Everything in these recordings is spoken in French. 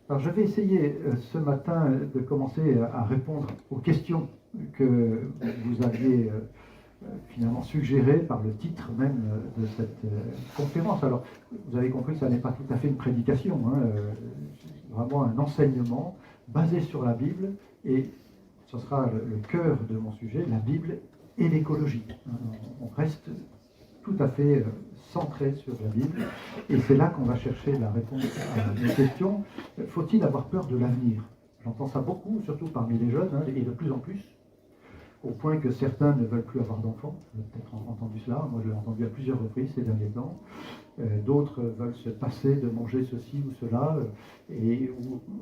Alors je vais essayer ce matin de commencer à répondre aux questions que vous aviez finalement suggérées par le titre même de cette conférence. Alors vous avez compris que ça n'est pas tout à fait une prédication, hein, vraiment un enseignement basé sur la Bible, et ce sera le cœur de mon sujet, la Bible et l'écologie. On reste tout à fait centré sur la Bible, et c'est là qu'on va chercher la réponse à nos questions. Faut-il avoir peur de l'avenir? J'entends ça beaucoup, surtout parmi les jeunes, hein, et de plus en plus, au point que certains ne veulent plus avoir d'enfants. Vous avez peut-être entendu cela, moi je l'ai entendu à plusieurs reprises ces derniers temps. D'autres veulent se passer de manger ceci ou cela, et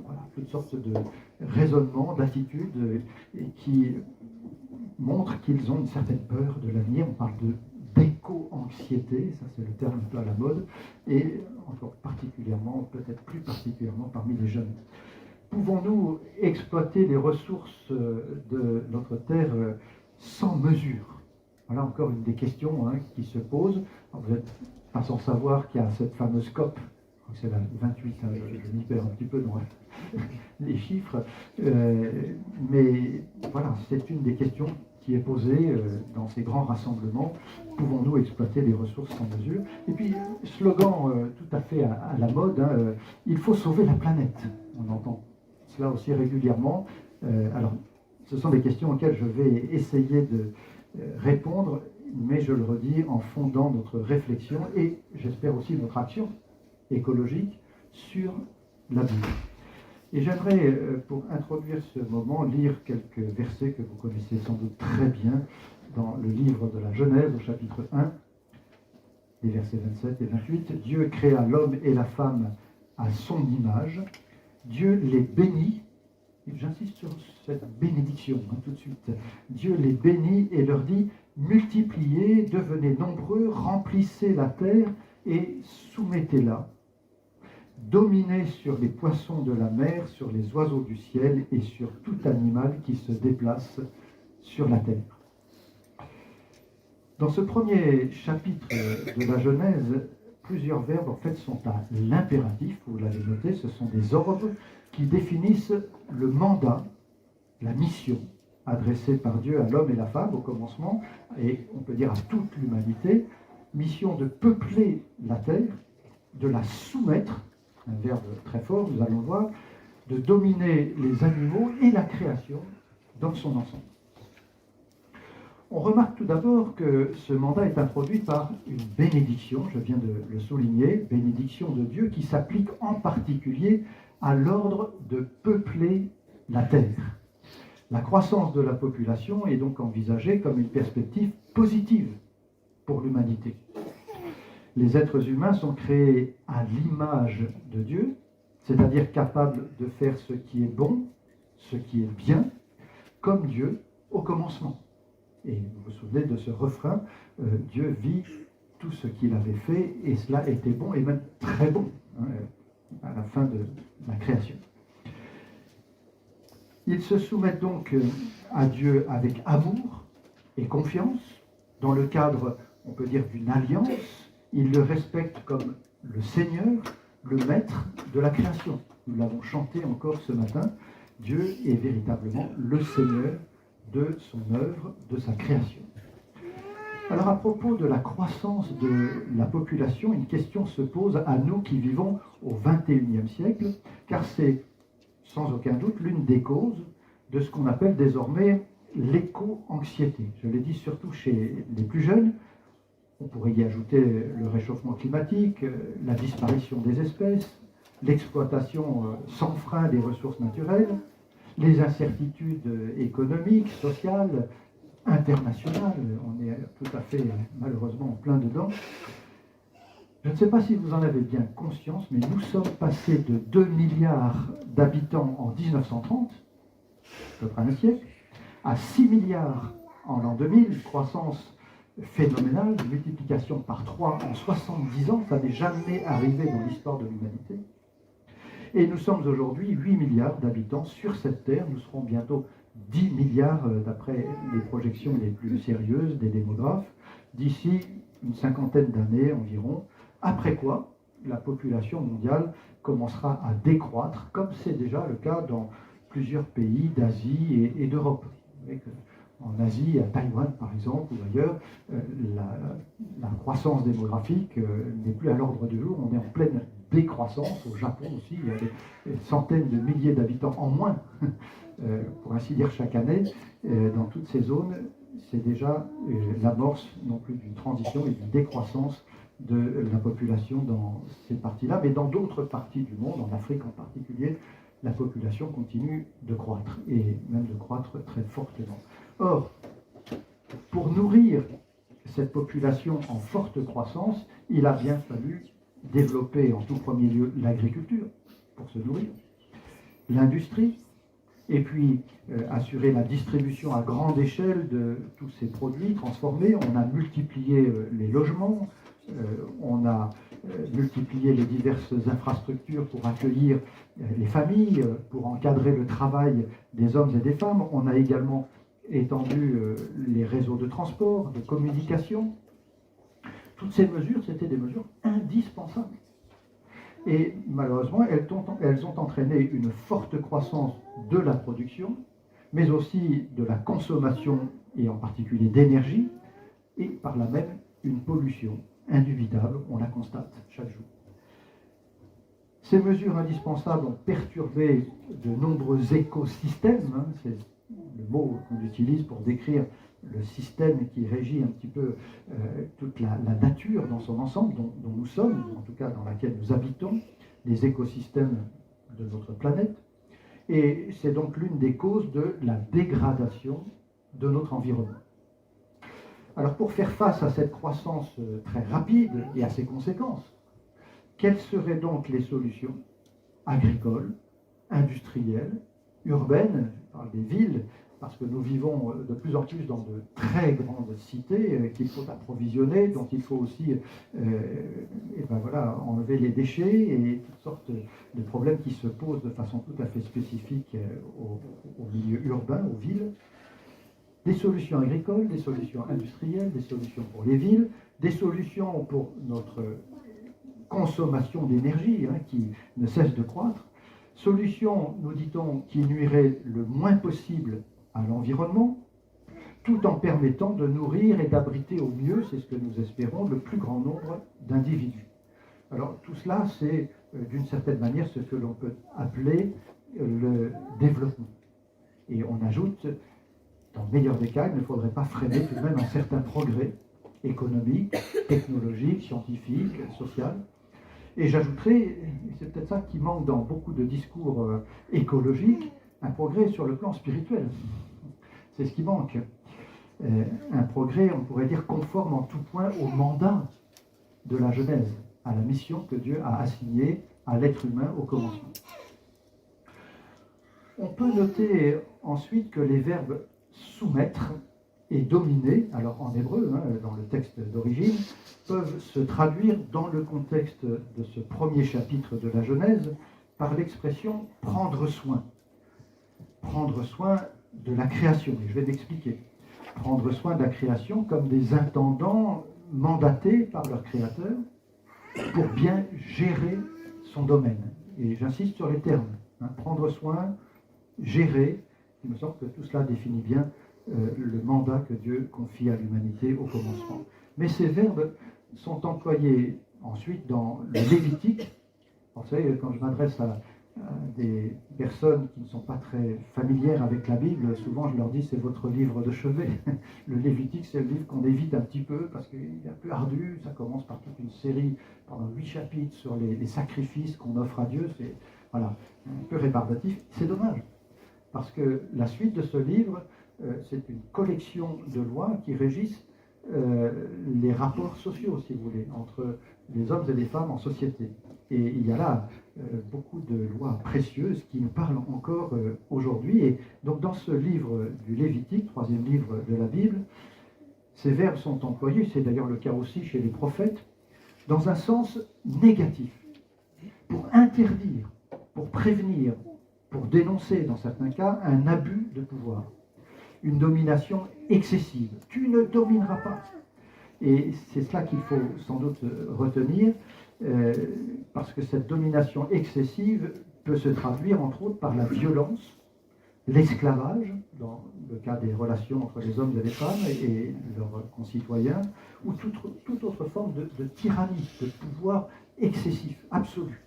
voilà, toutes sortes de raisonnements, d'attitudes, qui montrent qu'ils ont une certaine peur de l'avenir. On parle d'éco-anxiété, ça c'est le terme un peu à la mode, et encore particulièrement, peut-être plus particulièrement parmi les jeunes. Pouvons-nous exploiter les ressources de notre terre sans mesure? Voilà encore une des questions qui se posent. Alors, vous n'êtes pas sans savoir qu'il y a cette fameuse COP, c'est la 28, je m'y perds un petit peu dans les chiffres, mais voilà, c'est une des questions qui est posée dans ces grands rassemblements. Pouvons-nous exploiter les ressources sans mesure? Et puis, slogan tout à fait à la mode, il faut sauver la planète. On entend cela aussi régulièrement. Alors, ce sont des questions auxquelles je vais essayer de répondre, mais je le redis, en fondant notre réflexion et j'espère aussi notre action écologique sur la Bible. Et j'aimerais, pour introduire ce moment, lire quelques versets que vous connaissez sans doute très bien dans le livre de la Genèse, au chapitre 1, les versets 27 et 28. Dieu créa l'homme et la femme à son image. Dieu les bénit. J'insiste sur cette bénédiction tout de suite. Dieu les bénit et leur dit: multipliez, devenez nombreux, remplissez la terre et soumettez-la. Dominez sur les poissons de la mer, sur les oiseaux du ciel et sur tout animal qui se déplace sur la terre. Dans ce premier chapitre de la Genèse, plusieurs verbes en fait sont à l'impératif, vous l'avez noté, ce sont des ordres qui définissent le mandat, la mission adressée par Dieu à l'homme et la femme au commencement, et on peut dire à toute l'humanité, mission de peupler la terre, de la soumettre, un verbe très fort, nous allons voir, de dominer les animaux et la création dans son ensemble. On remarque tout d'abord que ce mandat est introduit par une bénédiction, je viens de le souligner, bénédiction de Dieu qui s'applique en particulier à l'ordre de peupler la terre. La croissance de la population est donc envisagée comme une perspective positive pour l'humanité. Les êtres humains sont créés à l'image de Dieu, c'est-à-dire capables de faire ce qui est bon, ce qui est bien, comme Dieu au commencement. Et vous vous souvenez de ce refrain, Dieu vit tout ce qu'il avait fait, et cela était bon, et même très bon, à la fin de la création. Ils se soumettent donc à Dieu avec amour et confiance, dans le cadre, on peut dire, d'une alliance. Ils le respectent comme le Seigneur, le maître de la création. Nous l'avons chanté encore ce matin. Dieu est véritablement le Seigneur de son œuvre, de sa création. Alors à propos de la croissance de la population, une question se pose à nous qui vivons au XXIe siècle, car c'est sans aucun doute l'une des causes de ce qu'on appelle désormais l'éco-anxiété. Je l'ai dit surtout chez les plus jeunes. On pourrait y ajouter le réchauffement climatique, la disparition des espèces, l'exploitation sans frein des ressources naturelles, les incertitudes économiques, sociales, internationales. On est tout à fait, malheureusement, en plein dedans. Je ne sais pas si vous en avez bien conscience, mais nous sommes passés de 2 milliards d'habitants en 1930, à peu près un siècle, à 6 milliards en l'an 2000, croissance phénoménale, une multiplication par 3 en 70 ans, ça n'est jamais arrivé dans l'histoire de l'humanité. Et nous sommes aujourd'hui 8 milliards d'habitants sur cette terre, nous serons bientôt 10 milliards d'après les projections les plus sérieuses des démographes, d'ici une cinquantaine d'années environ, après quoi la population mondiale commencera à décroître, comme c'est déjà le cas dans plusieurs pays d'Asie et d'Europe. En Asie, à Taïwan par exemple, ou ailleurs, la croissance démographique n'est plus à l'ordre du jour. On est en pleine décroissance. Au Japon aussi, il y a des centaines de milliers d'habitants en moins, pour ainsi dire, chaque année. Dans toutes ces zones, c'est déjà l'amorce non plus d'une transition et d'une décroissance de la population dans ces parties-là. Mais dans d'autres parties du monde, en Afrique en particulier, la population continue de croître, et même de croître très fortement. Or, pour nourrir cette population en forte croissance, il a bien fallu développer en tout premier lieu l'agriculture pour se nourrir, l'industrie, et puis assurer la distribution à grande échelle de tous ces produits transformés. On a multiplié les logements, on a multiplié les diverses infrastructures pour accueillir les familles, pour encadrer le travail des hommes et des femmes. On a également étendu les réseaux de transport, de communication. Toutes ces mesures, c'était des mesures indispensables. Et malheureusement, elles ont entraîné une forte croissance de la production, mais aussi de la consommation, et en particulier d'énergie, et par là même une pollution indubitable, on la constate chaque jour. Ces mesures indispensables ont perturbé de nombreux écosystèmes, c'est le mot qu'on utilise pour décrire le système qui régit un petit peu toute la nature dans son ensemble, dont nous sommes, en tout cas dans laquelle nous habitons, les écosystèmes de notre planète. Et c'est donc l'une des causes de la dégradation de notre environnement. Alors pour faire face à cette croissance très rapide et à ses conséquences, quelles seraient donc les solutions agricoles, industrielles, urbaines, je parle des villes, parce que nous vivons de plus en plus dans de très grandes cités qu'il faut approvisionner, dont il faut aussi enlever les déchets et toutes sortes de problèmes qui se posent de façon tout à fait spécifique au milieu urbain, aux villes. Des solutions agricoles, des solutions industrielles, des solutions pour les villes, des solutions pour notre consommation d'énergie qui ne cesse de croître. Solutions, nous dit-on, qui nuiraient le moins possible à l'environnement, tout en permettant de nourrir et d'abriter au mieux, c'est ce que nous espérons, le plus grand nombre d'individus. Alors tout cela, c'est d'une certaine manière ce que l'on peut appeler le développement. Et on ajoute, dans le meilleur des cas, il ne faudrait pas freiner tout de même un certain progrès économique, technologique, scientifique, social. Et j'ajouterais, et c'est peut-être ça qui manque dans beaucoup de discours écologiques, un progrès sur le plan spirituel. C'est ce qui manque. Un progrès, on pourrait dire, conforme en tout point au mandat de la Genèse, à la mission que Dieu a assignée à l'être humain au commencement. On peut noter ensuite que les verbes soumettre et dominer, alors en hébreu, dans le texte d'origine, peuvent se traduire dans le contexte de ce premier chapitre de la Genèse par l'expression « prendre soin ». Prendre soin de la création, et je vais m'expliquer. Prendre soin de la création comme des intendants mandatés par leur créateur pour bien gérer son domaine. Et j'insiste sur les termes. Prendre soin, gérer, il me semble que tout cela définit bien le mandat que Dieu confie à l'humanité au commencement. Mais ces verbes sont employés ensuite dans le Lévitique. Vous savez, quand je m'adresse à des personnes qui ne sont pas très familières avec la Bible, souvent je leur dis c'est votre livre de chevet. Le Lévitique, c'est le livre qu'on évite un petit peu parce qu'il est un peu ardu. Ça commence par toute une série, pendant 8 chapitres, sur les sacrifices qu'on offre à Dieu. C'est un peu rébarbatif. C'est dommage, parce que la suite de ce livre, c'est une collection de lois qui régissent les rapports sociaux, si vous voulez, entre les hommes et les femmes en société. Et il y a là beaucoup de lois précieuses qui nous parlent encore aujourd'hui. Et donc dans ce livre du Lévitique, troisième livre de la Bible, ces verbes sont employés, c'est d'ailleurs le cas aussi chez les prophètes, dans un sens négatif, pour interdire, pour prévenir, pour dénoncer dans certains cas un abus de pouvoir, une domination excessive. Tu ne domineras pas. Et c'est cela qu'il faut sans doute retenir. parce que cette domination excessive peut se traduire entre autres par la violence, l'esclavage, dans le cas des relations entre les hommes et les femmes et leurs concitoyens, ou toute autre forme de tyrannie, de pouvoir excessif, absolu.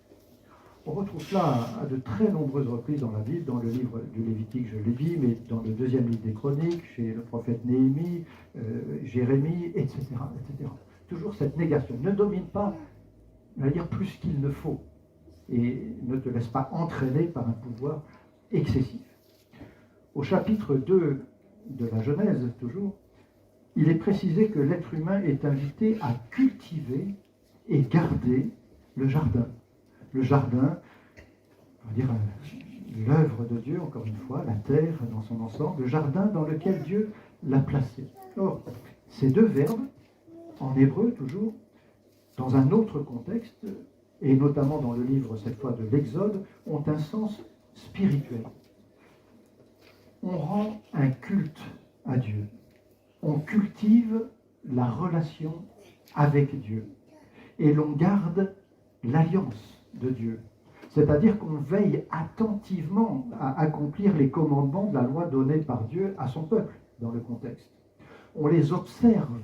On retrouve cela à de très nombreuses reprises dans la Bible, dans le livre du Lévitique, je l'ai dit, mais dans le deuxième livre des Chroniques, chez le prophète Néhémie, Jérémie, etc., etc. Toujours cette négation. Ne domine pas, on va dire, plus qu'il ne faut, et ne te laisse pas entraîner par un pouvoir excessif. Au chapitre 2 de la Genèse, toujours, il est précisé que l'être humain est invité à cultiver et garder le jardin. Le jardin, on va dire l'œuvre de Dieu, encore une fois, la terre dans son ensemble, le jardin dans lequel Dieu l'a placé. Or, ces deux verbes, en hébreu toujours, dans un autre contexte, et notamment dans le livre, cette fois, de l'Exode, ont un sens spirituel. On rend un culte à Dieu. On cultive la relation avec Dieu. Et l'on garde l'alliance de Dieu. C'est-à-dire qu'on veille attentivement à accomplir les commandements de la loi donnée par Dieu à son peuple, dans le contexte. On les observe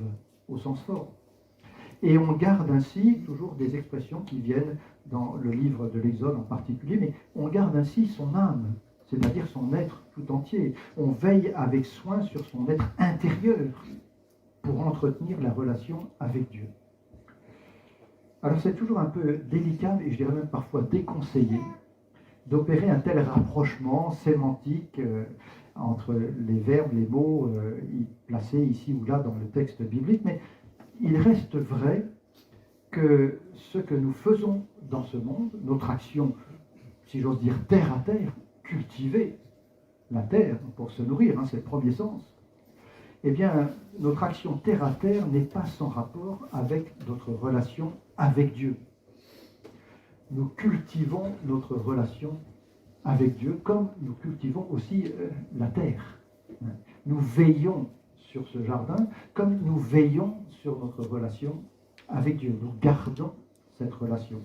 au sens fort. Et on garde ainsi, toujours des expressions qui viennent dans le livre de l'Exode en particulier, mais on garde ainsi son âme, c'est-à-dire son être tout entier. On veille avec soin sur son être intérieur pour entretenir la relation avec Dieu. Alors c'est toujours un peu délicat, et je dirais même parfois déconseillé, d'opérer un tel rapprochement sémantique entre les verbes, les mots placés ici ou là dans le texte biblique, mais il reste vrai que ce que nous faisons dans ce monde, notre action, si j'ose dire terre à terre, cultiver la terre pour se nourrir, c'est le premier sens, eh bien, notre action terre à terre n'est pas sans rapport avec notre relation avec Dieu. Nous cultivons notre relation avec Dieu comme nous cultivons aussi la terre. Nous veillons sur ce jardin comme nous veillons sur notre relation avec Dieu. Nous gardons cette relation.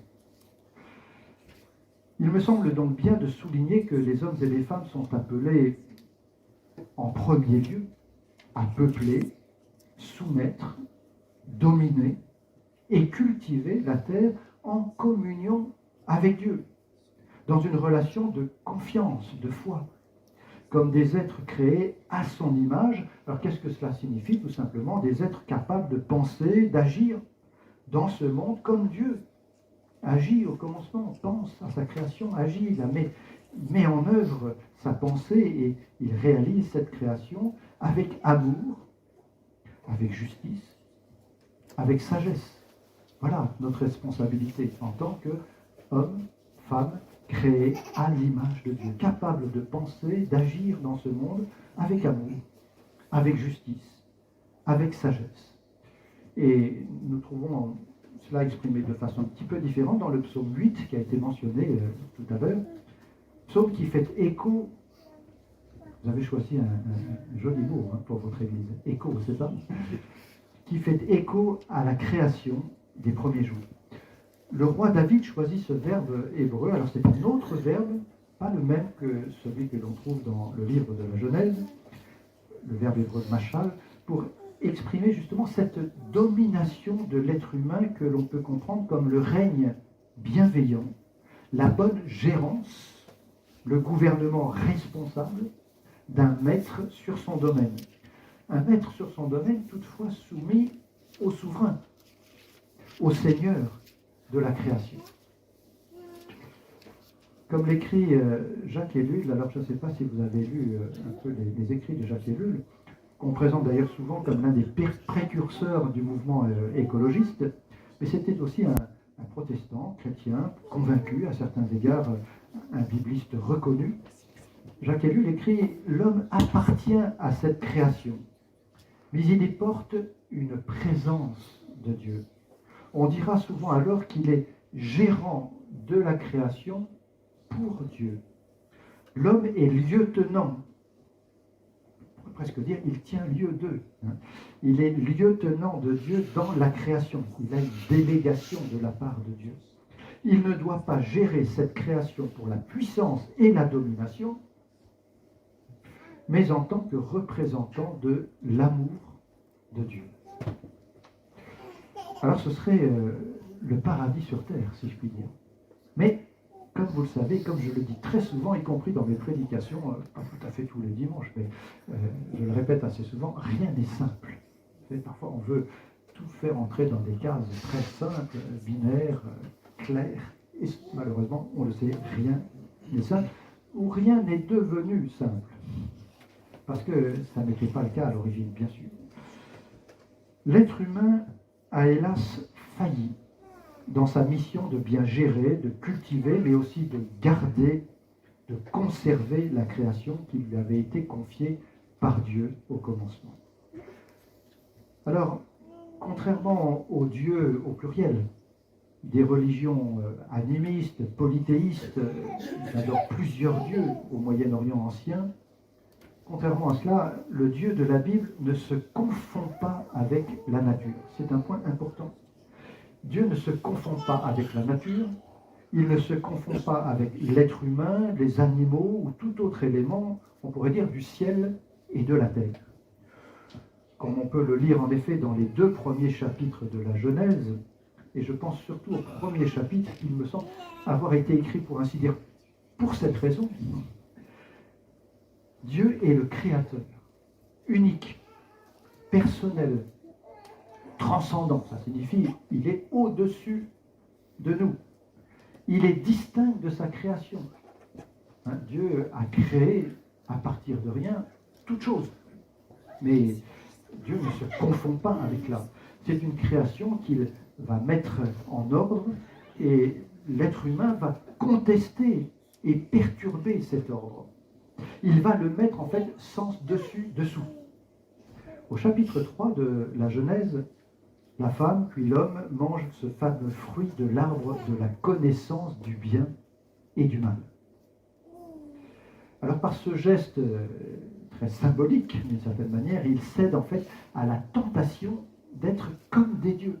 Il me semble donc bien de souligner que les hommes et les femmes sont appelés en premier lieu à peupler, soumettre, dominer et cultiver la terre en communion avec Dieu, dans une relation de confiance, de foi, comme des êtres créés à son image. Alors qu'est-ce que cela signifie? Tout simplement des êtres capables de penser, d'agir dans ce monde comme Dieu agit au commencement, pense à sa création, agit, il met en œuvre sa pensée et il réalise cette création avec amour, avec justice, avec sagesse. Voilà notre responsabilité en tant qu'hommes, femmes, créés à l'image de Dieu, capables de penser, d'agir dans ce monde avec amour, avec justice, avec sagesse. Et nous trouvons cela exprimé de façon un petit peu différente dans le psaume 8 qui a été mentionné tout à l'heure. Psaume qui fait écho, vous avez choisi un joli mot pour votre église, écho, c'est ça? Qui fait écho à la création des premiers jours. Le roi David choisit ce verbe hébreu, alors c'est un autre verbe, pas le même que celui que l'on trouve dans le livre de la Genèse, le verbe hébreu de machal, pour exprimer justement cette domination de l'être humain que l'on peut comprendre comme le règne bienveillant, la bonne gérance, le gouvernement responsable d'un maître sur son domaine. Un maître sur son domaine, toutefois soumis au souverain, au Seigneur de la création. Comme l'écrit Jacques Ellul, alors je ne sais pas si vous avez lu un peu les écrits de Jacques Ellul, qu'on présente d'ailleurs souvent comme l'un des précurseurs du mouvement écologiste, mais c'était aussi un protestant, chrétien, convaincu, à certains égards, un bibliste reconnu. Jacques Ellul écrit « L'homme appartient à cette création, mais il y porte une présence de Dieu. On dira souvent alors qu'il est gérant de la création pour Dieu. L'homme est lieutenant, on pourrait presque dire, il tient lieu d'eux. Il est lieutenant de Dieu dans la création. Il a une délégation de la part de Dieu. Il ne doit pas gérer cette création pour la puissance et la domination, mais en tant que représentant de l'amour de Dieu. Alors ce serait le paradis sur terre, si je puis dire. Mais, comme vous le savez, comme je le dis très souvent, y compris dans mes prédications, pas tout à fait tous les dimanches, mais je le répète assez souvent, rien n'est simple. Parfois on veut tout faire entrer dans des cases très simples, binaires, claires, et malheureusement, on le sait, rien n'est simple, ou rien n'est devenu simple. Parce que ça n'était pas le cas à l'origine, bien sûr. L'être humain a hélas failli dans sa mission de bien gérer, de cultiver, mais aussi de garder, de conserver la création qui lui avait été confiée par Dieu au commencement. Alors, contrairement aux dieux au pluriel, des religions animistes, polythéistes, qui adorent plusieurs dieux au Moyen-Orient ancien, contrairement à cela, le Dieu de la Bible ne se confond pas avec la nature. C'est un point important. Dieu ne se confond pas avec la nature, il ne se confond pas avec l'être humain, les animaux ou tout autre élément, on pourrait dire, du ciel et de la terre. Comme on peut le lire en effet dans les 2 premiers chapitres de la Genèse, et je pense surtout au premier chapitre qui me semble avoir été écrit, pour ainsi dire, pour cette raison. Dieu est le créateur, unique, personnel, transcendant. Ça signifie qu'il est au-dessus de nous. Il est distinct de sa création. Dieu a créé à partir de rien toute chose. Mais Dieu ne se confond pas avec l'âme. C'est une création qu'il va mettre en ordre et l'être humain va contester et perturber cet ordre. Il va le mettre en fait sens dessus, dessous. Au chapitre 3 de la Genèse, la femme puis l'homme mangent ce fameux fruit de l'arbre de la connaissance du bien et du mal. Alors par ce geste très symbolique, d'une certaine manière, il cède en fait à la tentation d'être comme des dieux.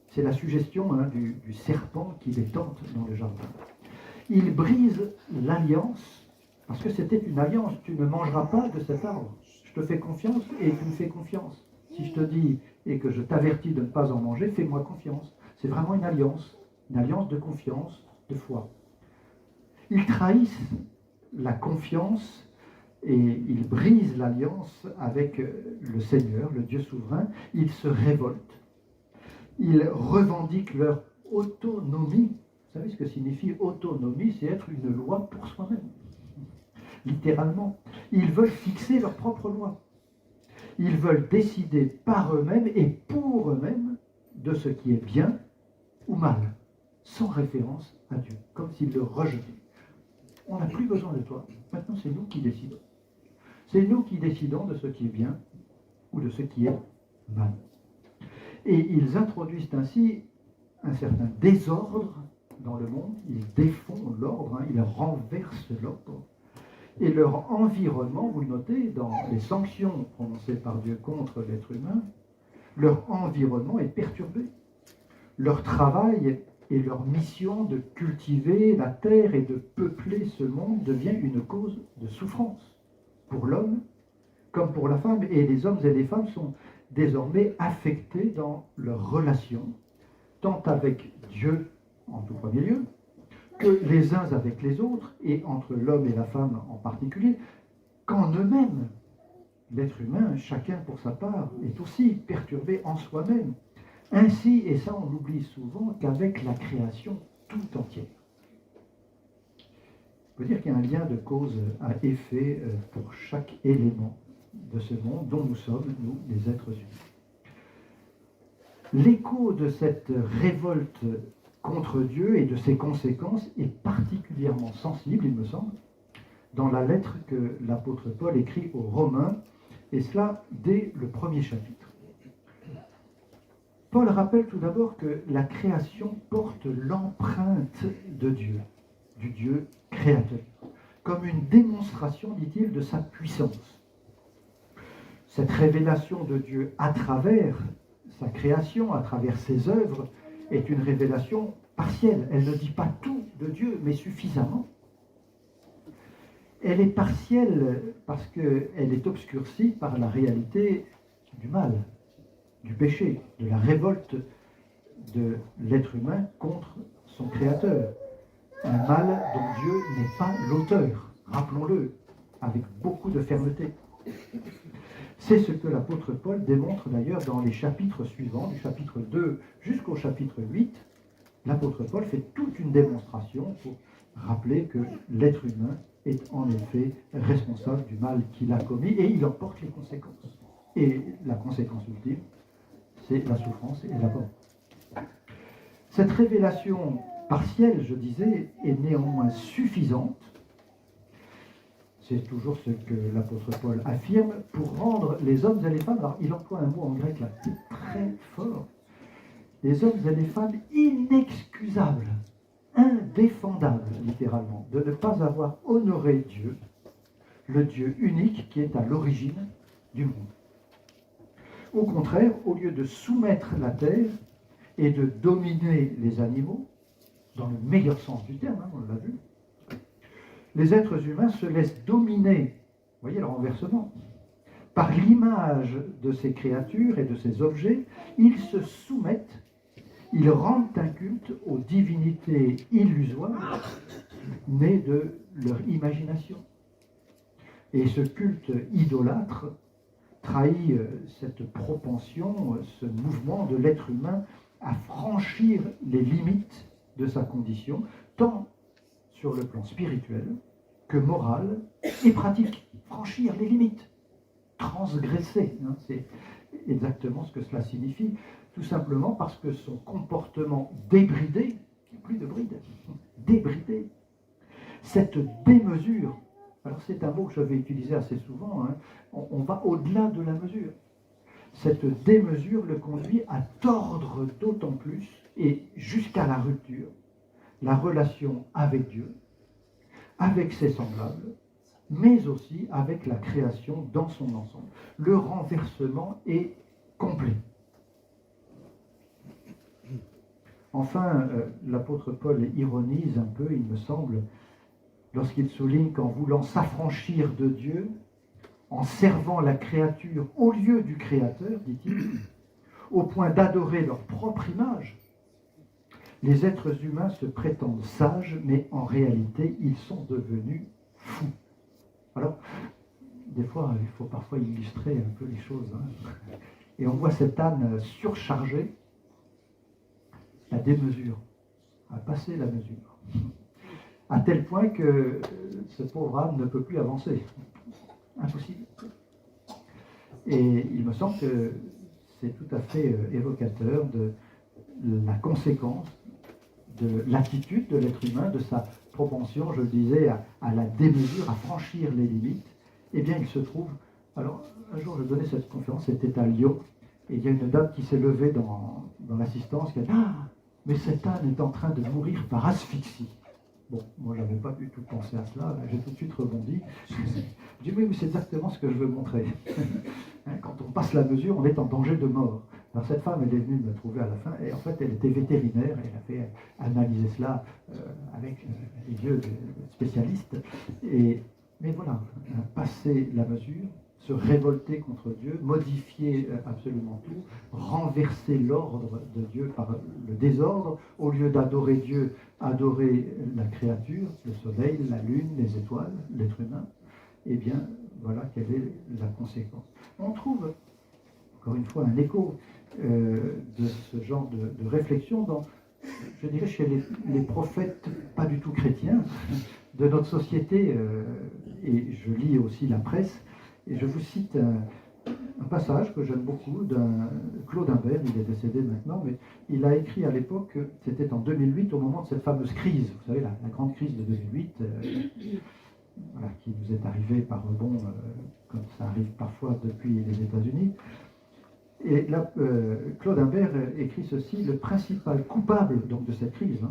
C'est la suggestion du serpent qui les tente dans le jardin. Il brise l'alliance, parce que c'était une alliance. Tu ne mangeras pas de cet arbre. Je te fais confiance et tu me fais confiance. Si je te dis et que je t'avertis de ne pas en manger, fais-moi confiance. C'est vraiment une alliance de confiance, de foi. Ils trahissent la confiance et ils brisent l'alliance avec le Seigneur, le Dieu souverain. Ils se révoltent. Ils revendiquent leur autonomie. Vous savez ce que signifie autonomie? C'est être une loi pour soi-même. Littéralement. Ils veulent fixer leur propre loi. Ils veulent décider par eux-mêmes et pour eux-mêmes de ce qui est bien ou mal, sans référence à Dieu, comme s'ils le rejetaient. On n'a plus besoin de toi. Maintenant, c'est nous qui décidons. C'est nous qui décidons de ce qui est bien ou de ce qui est mal. Et ils introduisent ainsi un certain désordre dans le monde. Ils défont l'ordre, ils renversent l'ordre. Et leur environnement, vous le notez, dans les sanctions prononcées par Dieu contre l'être humain, leur environnement est perturbé. Leur travail et leur mission de cultiver la terre et de peupler ce monde devient une cause de souffrance pour l'homme comme pour la femme. Et les hommes et les femmes sont désormais affectés dans leurs relations, tant avec Dieu en tout premier lieu, que les uns avec les autres, et entre l'homme et la femme en particulier, qu'en eux-mêmes, l'être humain, chacun pour sa part, est aussi perturbé en soi-même. Ainsi, et ça on l'oublie souvent, qu'avec la création tout entière. On peut dire qu'il y a un lien de cause à effet pour chaque élément de ce monde dont nous sommes, nous, les êtres humains. L'écho de cette révolte contre Dieu et de ses conséquences est particulièrement sensible, il me semble, dans la lettre que l'apôtre Paul écrit aux Romains, et cela dès le premier chapitre. Paul rappelle tout d'abord que la création porte l'empreinte de Dieu, du Dieu créateur, comme une démonstration, dit-il, de sa puissance. Cette révélation de Dieu à travers sa création, à travers ses œuvres, est une révélation partielle. Elle ne dit pas tout de Dieu, mais suffisamment. Elle est partielle parce qu'elle est obscurcie par la réalité du mal, du péché, de la révolte de l'être humain contre son Créateur. Un mal dont Dieu n'est pas l'auteur, rappelons-le, avec beaucoup de fermeté. C'est ce que l'apôtre Paul démontre d'ailleurs dans les chapitres suivants, du chapitre 2 jusqu'au chapitre 8. L'apôtre Paul fait toute une démonstration pour rappeler que l'être humain est en effet responsable du mal qu'il a commis et il en porte les conséquences. Et la conséquence ultime, c'est la souffrance et la mort. Cette révélation partielle, je disais, est néanmoins suffisante. C'est toujours ce que l'apôtre Paul affirme pour rendre les hommes et les femmes, alors il emploie un mot en grec là, c'est très fort, les hommes et les femmes inexcusables, indéfendables littéralement, de ne pas avoir honoré Dieu, le Dieu unique qui est à l'origine du monde. Au contraire, au lieu de soumettre la terre et de dominer les animaux, dans le meilleur sens du terme, on l'a vu, les êtres humains se laissent dominer, vous voyez le renversement, par l'image de ces créatures et de ces objets, ils se soumettent, ils rendent un culte aux divinités illusoires nées de leur imagination. Et ce culte idolâtre trahit cette propension, ce mouvement de l'être humain à franchir les limites de sa condition, tant sur le plan spirituel que moral et pratique. Franchir les limites, transgresser, c'est exactement ce que cela signifie, tout simplement parce que son comportement débridé, plus de bride, débridé, cette démesure, alors c'est un mot que j'avais utilisé assez souvent, on va au-delà de la mesure. Cette démesure le conduit à tordre d'autant plus, et jusqu'à la rupture, la relation avec Dieu, avec ses semblables, mais aussi avec la création dans son ensemble. Le renversement est complet. Enfin, l'apôtre Paul ironise un peu, il me semble, lorsqu'il souligne qu'en voulant s'affranchir de Dieu, en servant la créature au lieu du Créateur, dit-il, au point d'adorer leur propre image, les êtres humains se prétendent sages, mais en réalité, ils sont devenus fous. Alors, des fois, il faut parfois illustrer un peu les choses. Et on voit cet âne surchargé à démesure, à passer la mesure, à tel point que ce pauvre âne ne peut plus avancer. Impossible. Et il me semble que c'est tout à fait évocateur de la conséquence de l'attitude de l'être humain, de sa propension, je le disais, à la démesure, à franchir les limites. Eh bien, il se trouve... Alors, un jour, je donnais cette conférence, c'était à Lyon, et il y a une dame qui s'est levée dans l'assistance, qui a dit « Ah, mais cet âne est en train de mourir par asphyxie. » Bon, moi, je n'avais pas du tout pensé à cela, j'ai tout de suite rebondi. Je dis « Oui, mais c'est exactement ce que je veux montrer. » Quand on passe la mesure, on est en danger de mort. Alors cette femme, elle est venue me trouver à la fin, et en fait, elle était vétérinaire, et elle a fait analyser cela avec les yeux de spécialistes. Mais voilà, passer la mesure, se révolter contre Dieu, modifier absolument tout, renverser l'ordre de Dieu par le désordre, au lieu d'adorer Dieu, adorer la créature, le soleil, la lune, les étoiles, l'être humain, eh bien, voilà quelle est la conséquence. On trouve, encore une fois, un écho de ce genre de réflexion dans, je dirais, chez les prophètes pas du tout chrétiens de notre société, et je lis aussi la presse, et je vous cite un passage que j'aime beaucoup d'un Claude Imbert, il est décédé maintenant, mais il a écrit à l'époque, c'était en 2008, au moment de cette fameuse crise, vous savez, la grande crise de 2008, voilà, qui nous est arrivée par rebond, comme ça arrive parfois depuis les États-Unis. Et là, Claude Imbert écrit ceci: le principal coupable donc, de cette crise,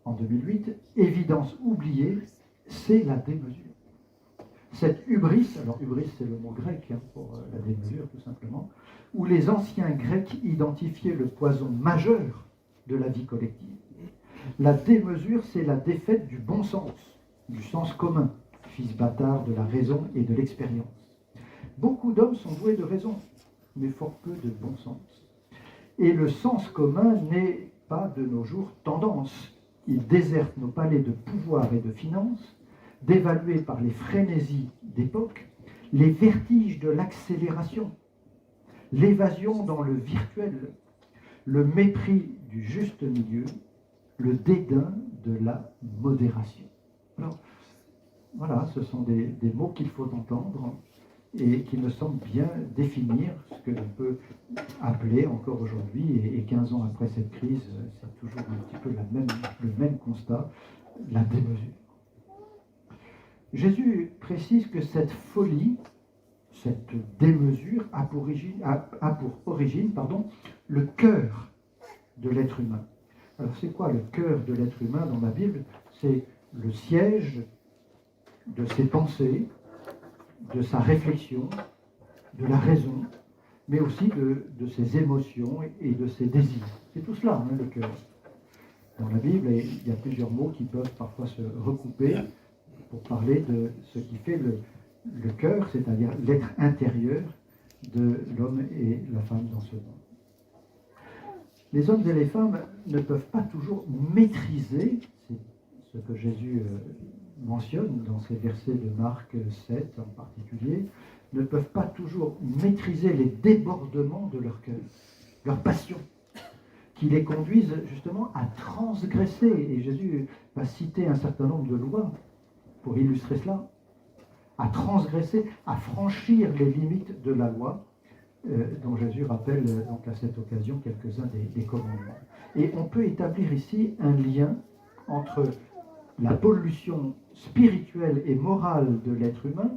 en 2008, évidence oubliée, c'est la démesure. Cette hubris, alors hubris c'est le mot grec pour la démesure tout simplement, où les anciens Grecs identifiaient le poison majeur de la vie collective. La démesure, c'est la défaite du bon sens, du sens commun, fils bâtard de la raison et de l'expérience. Beaucoup d'hommes sont doués de raison, mais fort peu de bon sens. Et le sens commun n'est pas de nos jours tendance. Il déserte nos palais de pouvoir et de finance, dévalués par les frénésies d'époque, les vertiges de l'accélération, l'évasion dans le virtuel, le mépris du juste milieu, le dédain de la modération. Alors, voilà, ce sont des mots qu'il faut entendre et qui me semblent bien définir ce que l'on peut appeler encore aujourd'hui, et 15 ans après cette crise, c'est toujours un petit peu le même constat, la démesure. Jésus précise que cette folie, cette démesure a pour origine le cœur de l'être humain. Alors c'est quoi le cœur de l'être humain dans la Bible? C'est le siège de ses pensées, de sa réflexion, de la raison, mais aussi de ses émotions et de ses désirs. C'est tout cela, le cœur. Dans la Bible, il y a plusieurs mots qui peuvent parfois se recouper pour parler de ce qui fait le cœur, c'est-à-dire l'être intérieur de l'homme et la femme dans ce monde. Les hommes et les femmes ne peuvent pas toujours maîtriser, c'est ce que Jésus mentionne dans ces versets de Marc 7 en particulier, ne peuvent pas toujours maîtriser les débordements de leur cœur, leur passion, qui les conduisent justement à transgresser. Et Jésus va citer un certain nombre de lois pour illustrer cela, à transgresser, à franchir les limites de la loi, dont Jésus rappelle donc à cette occasion quelques-uns des commandements. Et on peut établir ici un lien entre la pollution spirituelle et morale de l'être humain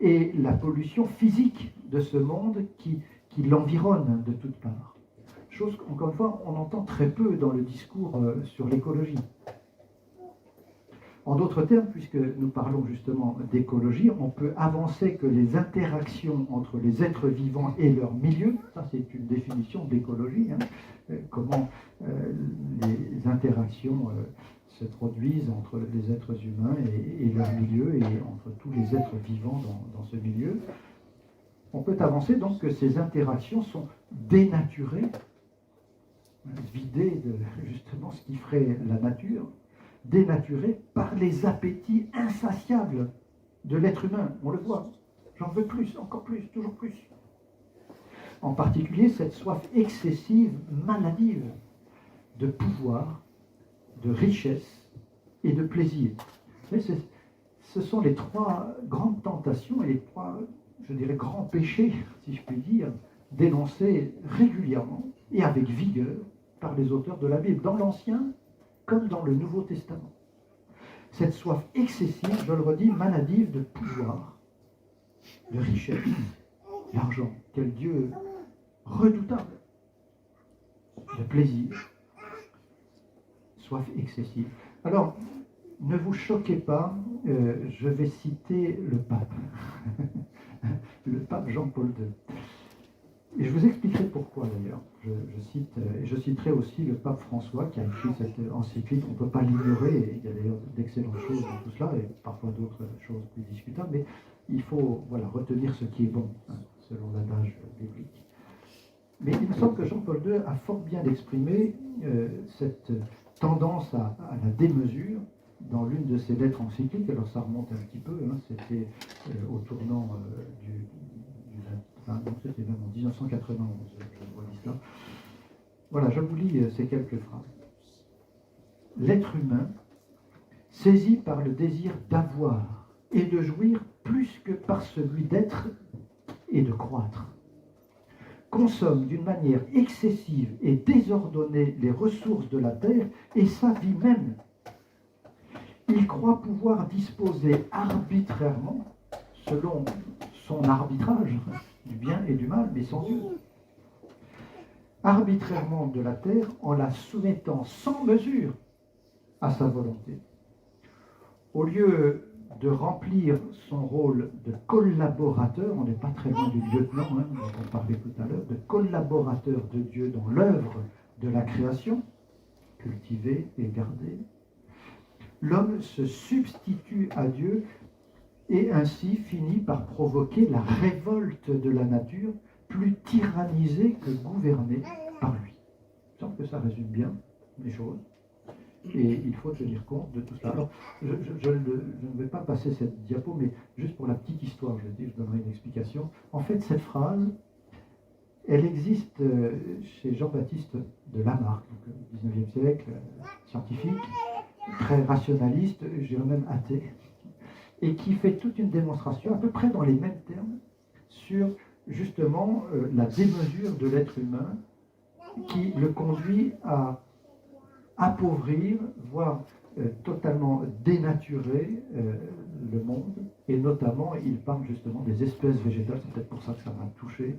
et la pollution physique de ce monde qui l'environne de toutes parts. Chose qu'encore une fois, on entend très peu dans le discours sur l'écologie. En d'autres termes, puisque nous parlons justement d'écologie, on peut avancer que les interactions entre les êtres vivants et leur milieu, ça c'est une définition d'écologie, comment les interactions se produisent entre les êtres humains et leur milieu, et entre tous les êtres vivants dans ce milieu. On peut avancer donc que ces interactions sont dénaturées, vidées de justement ce qui ferait la nature, dénaturées par les appétits insatiables de l'être humain. On le voit, j'en veux plus, encore plus, toujours plus. En particulier cette soif excessive, maladive, de pouvoir, de richesse et de plaisir. Ce sont les trois grandes tentations et les trois, je dirais, grands péchés, si je puis dire, dénoncés régulièrement et avec vigueur par les auteurs de la Bible, dans l'Ancien comme dans le Nouveau Testament. Cette soif excessive, je le redis, maladive de pouvoir, de richesse, d'argent, quel Dieu redoutable, de plaisir, soif excessive. Alors, ne vous choquez pas, je vais citer le pape, le pape Jean-Paul II. Et je vous expliquerai pourquoi d'ailleurs. Je citerai aussi le pape François qui a écrit cette encyclique. On ne peut pas l'ignorer, il y a d'ailleurs d'excellentes choses dans tout cela, et parfois d'autres choses plus discutables, mais il faut retenir ce qui est bon, selon l'adage biblique. Mais il me semble que Jean-Paul II a fort bien exprimé cette tendance à la démesure dans l'une de ses lettres encycliques. Alors ça remonte un petit peu, c'était au tournant c'était même en 1991, je vois ça. Voilà, je vous lis ces quelques phrases. L'être humain, saisi par le désir d'avoir et de jouir plus que par celui d'être et de croître, consomme d'une manière excessive et désordonnée les ressources de la terre et sa vie même. Il croit pouvoir disposer arbitrairement, selon son arbitrage, du bien et du mal, mais sans Dieu, arbitrairement de la terre en la soumettant sans mesure à sa volonté. Au lieu de remplir son rôle de collaborateur, on n'est pas très loin du lieutenant, dont on parlait tout à l'heure, de collaborateur de Dieu dans l'œuvre de la création, cultivée et gardée. L'homme se substitue à Dieu et ainsi finit par provoquer la révolte de la nature, plus tyrannisée que gouvernée par lui. Il semble que ça résume bien les choses. Et il faut tenir compte de tout cela. Alors, je ne vais pas passer cette diapo, mais juste pour la petite histoire, je donnerai une explication. En fait, cette phrase, elle existe chez Jean-Baptiste de Lamarck, donc au XIXe siècle, scientifique, très rationaliste, je dirais même athée, et qui fait toute une démonstration, à peu près dans les mêmes termes, sur justement la démesure de l'être humain qui le conduit à appauvrir, voire totalement dénaturer le monde, et notamment il parle justement des espèces végétales, c'est peut-être pour ça que ça m'a touché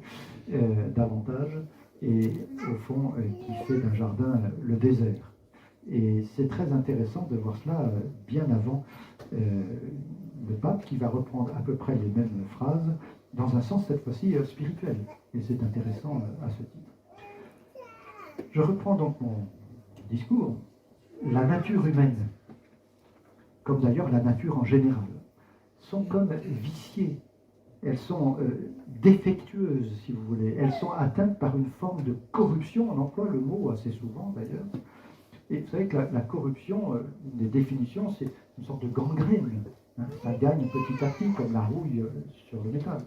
davantage, et au fond qui fait d'un jardin le désert. Et c'est très intéressant de voir cela bien avant le pape, qui va reprendre à peu près les mêmes phrases, dans un sens cette fois-ci spirituel, et c'est intéressant à ce titre. Je reprends donc mon discours. La nature humaine, comme d'ailleurs la nature en général, sont comme viciées. Elles sont défectueuses, si vous voulez. Elles sont atteintes par une forme de corruption. On emploie le mot assez souvent, d'ailleurs. Et vous savez que la corruption, une des définitions, c'est une sorte de gangrène. Ça gagne petit à petit, comme la rouille sur le métal.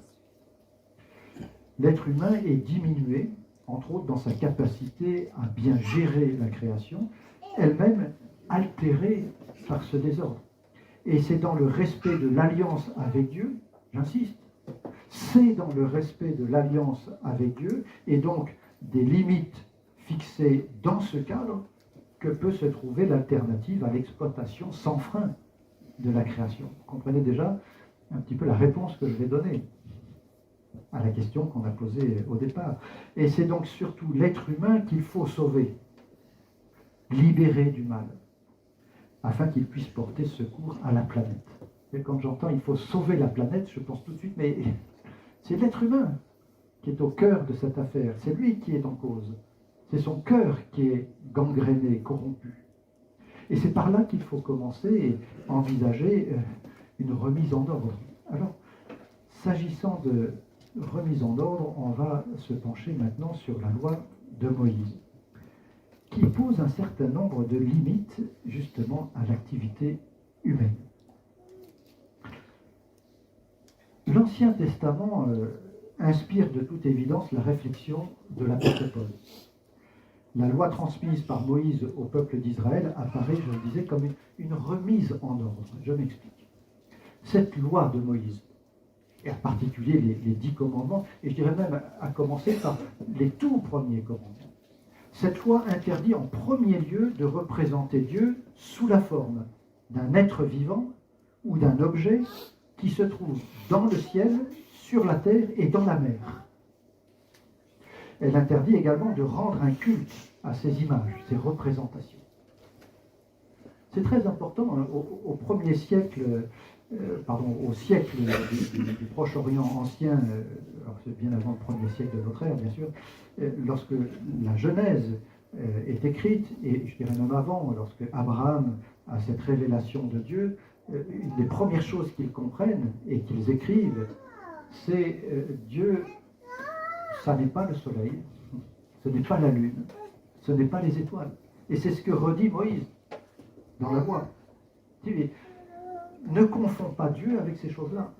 L'être humain est diminué, entre autres dans sa capacité à bien gérer la création, elle-même altérée par ce désordre. Et c'est dans le respect de l'alliance avec Dieu, j'insiste, c'est dans le respect de l'alliance avec Dieu, et donc des limites fixées dans ce cadre, que peut se trouver l'alternative à l'exploitation sans frein de la création. Vous comprenez déjà un petit peu la réponse que je vais donner à la question qu'on a posée au départ. Et c'est donc surtout l'être humain qu'il faut sauver, libérer du mal, afin qu'il puisse porter secours à la planète. Et quand j'entends il faut sauver la planète, je pense tout de suite, mais c'est l'être humain qui est au cœur de cette affaire, c'est lui qui est en cause. C'est son cœur qui est gangréné, corrompu. Et c'est par là qu'il faut commencer et envisager une remise en ordre. Alors, s'agissant de remise en ordre, on va se pencher maintenant sur la loi de Moïse, qui pose un certain nombre de limites, justement, à l'activité humaine. L'Ancien Testament inspire de toute évidence la réflexion de l'apôtre Paul. La loi transmise par Moïse au peuple d'Israël apparaît, je le disais, comme une remise en ordre. Je m'explique. Cette loi de Moïse, et en particulier les 10 commandements, et je dirais même à commencer par les tout premiers commandements, cette loi interdit en premier lieu de représenter Dieu sous la forme d'un être vivant ou d'un objet qui se trouve dans le ciel, sur la terre et dans la mer. Elle interdit également de rendre un culte à ces images, ces représentations. C'est très important, hein, au premier siècle, au siècle du Proche-Orient ancien, alors c'est bien avant le premier siècle de notre ère, bien sûr, lorsque la Genèse est écrite, et je dirais même avant, lorsque Abraham a cette révélation de Dieu, une des premières choses qu'ils comprennent et qu'ils écrivent, c'est Dieu. Ça n'est pas le soleil, ce n'est pas la lune, ce n'est pas les étoiles. Et c'est ce que redit Moïse dans la loi. Ne confonds pas Dieu avec ces choses-là.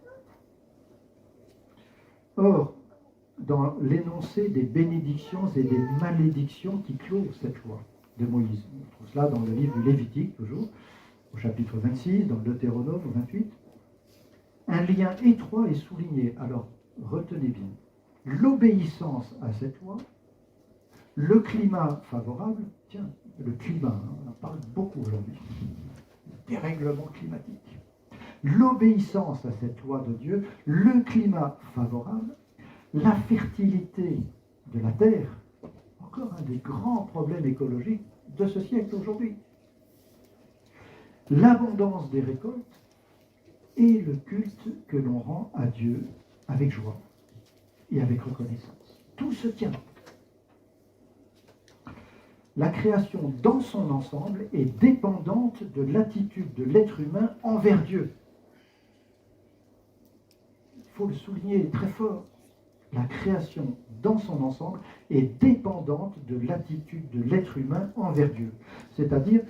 Or, dans l'énoncé des bénédictions et des malédictions qui clôt cette loi de Moïse, on trouve cela dans le livre du Lévitique, toujours, au chapitre 26, dans le Deutéronome, au 28, un lien étroit est souligné. Alors, retenez bien. L'obéissance à cette loi, le climat favorable, tiens, le climat, on en parle beaucoup aujourd'hui, dérèglement climatique, l'obéissance à cette loi de Dieu, le climat favorable, la fertilité de la terre, encore un des grands problèmes écologiques de ce siècle aujourd'hui, l'abondance des récoltes et le culte que l'on rend à Dieu avec joie et avec reconnaissance. Tout se tient. La création dans son ensemble est dépendante de l'attitude de l'être humain envers Dieu. Il faut le souligner très fort. La création dans son ensemble est dépendante de l'attitude de l'être humain envers Dieu, c'est-à-dire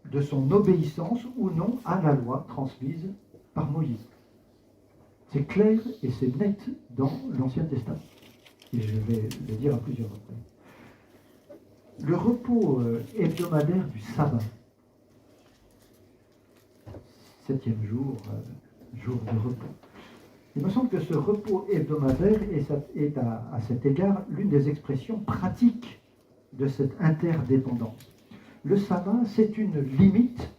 de son obéissance ou non à la loi transmise par Moïse. C'est clair et c'est net dans l'Ancien Testament. Et je vais le dire à plusieurs reprises. Le repos hebdomadaire du sabbat, 7e jour, jour de repos. Il me semble que ce repos hebdomadaire est à cet égard l'une des expressions pratiques de cette interdépendance. Le sabbat, c'est une limite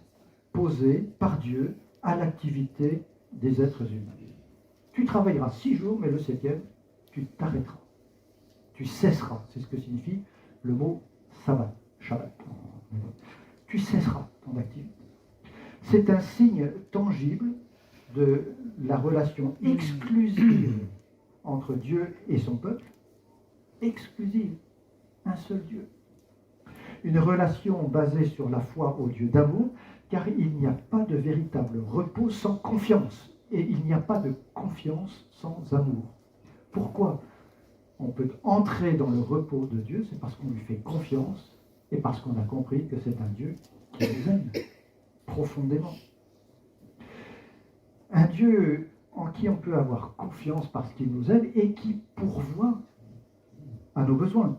posée par Dieu à l'activité des êtres humains. Tu travailleras 6 jours, mais le 7e, tu t'arrêteras. Tu cesseras. C'est ce que signifie le mot sabbat, Shabbat. Tu cesseras ton activité. C'est un signe tangible de la relation exclusive entre Dieu et son peuple. Exclusive. Un seul Dieu. Une relation basée sur la foi au Dieu d'amour, car il n'y a pas de véritable repos sans confiance. Et il n'y a pas de confiance sans amour. Pourquoi on peut entrer dans le repos de Dieu? C'est parce qu'on lui fait confiance et parce qu'on a compris que c'est un Dieu qui nous aime profondément. Un Dieu en qui on peut avoir confiance parce qu'il nous aime et qui pourvoit à nos besoins,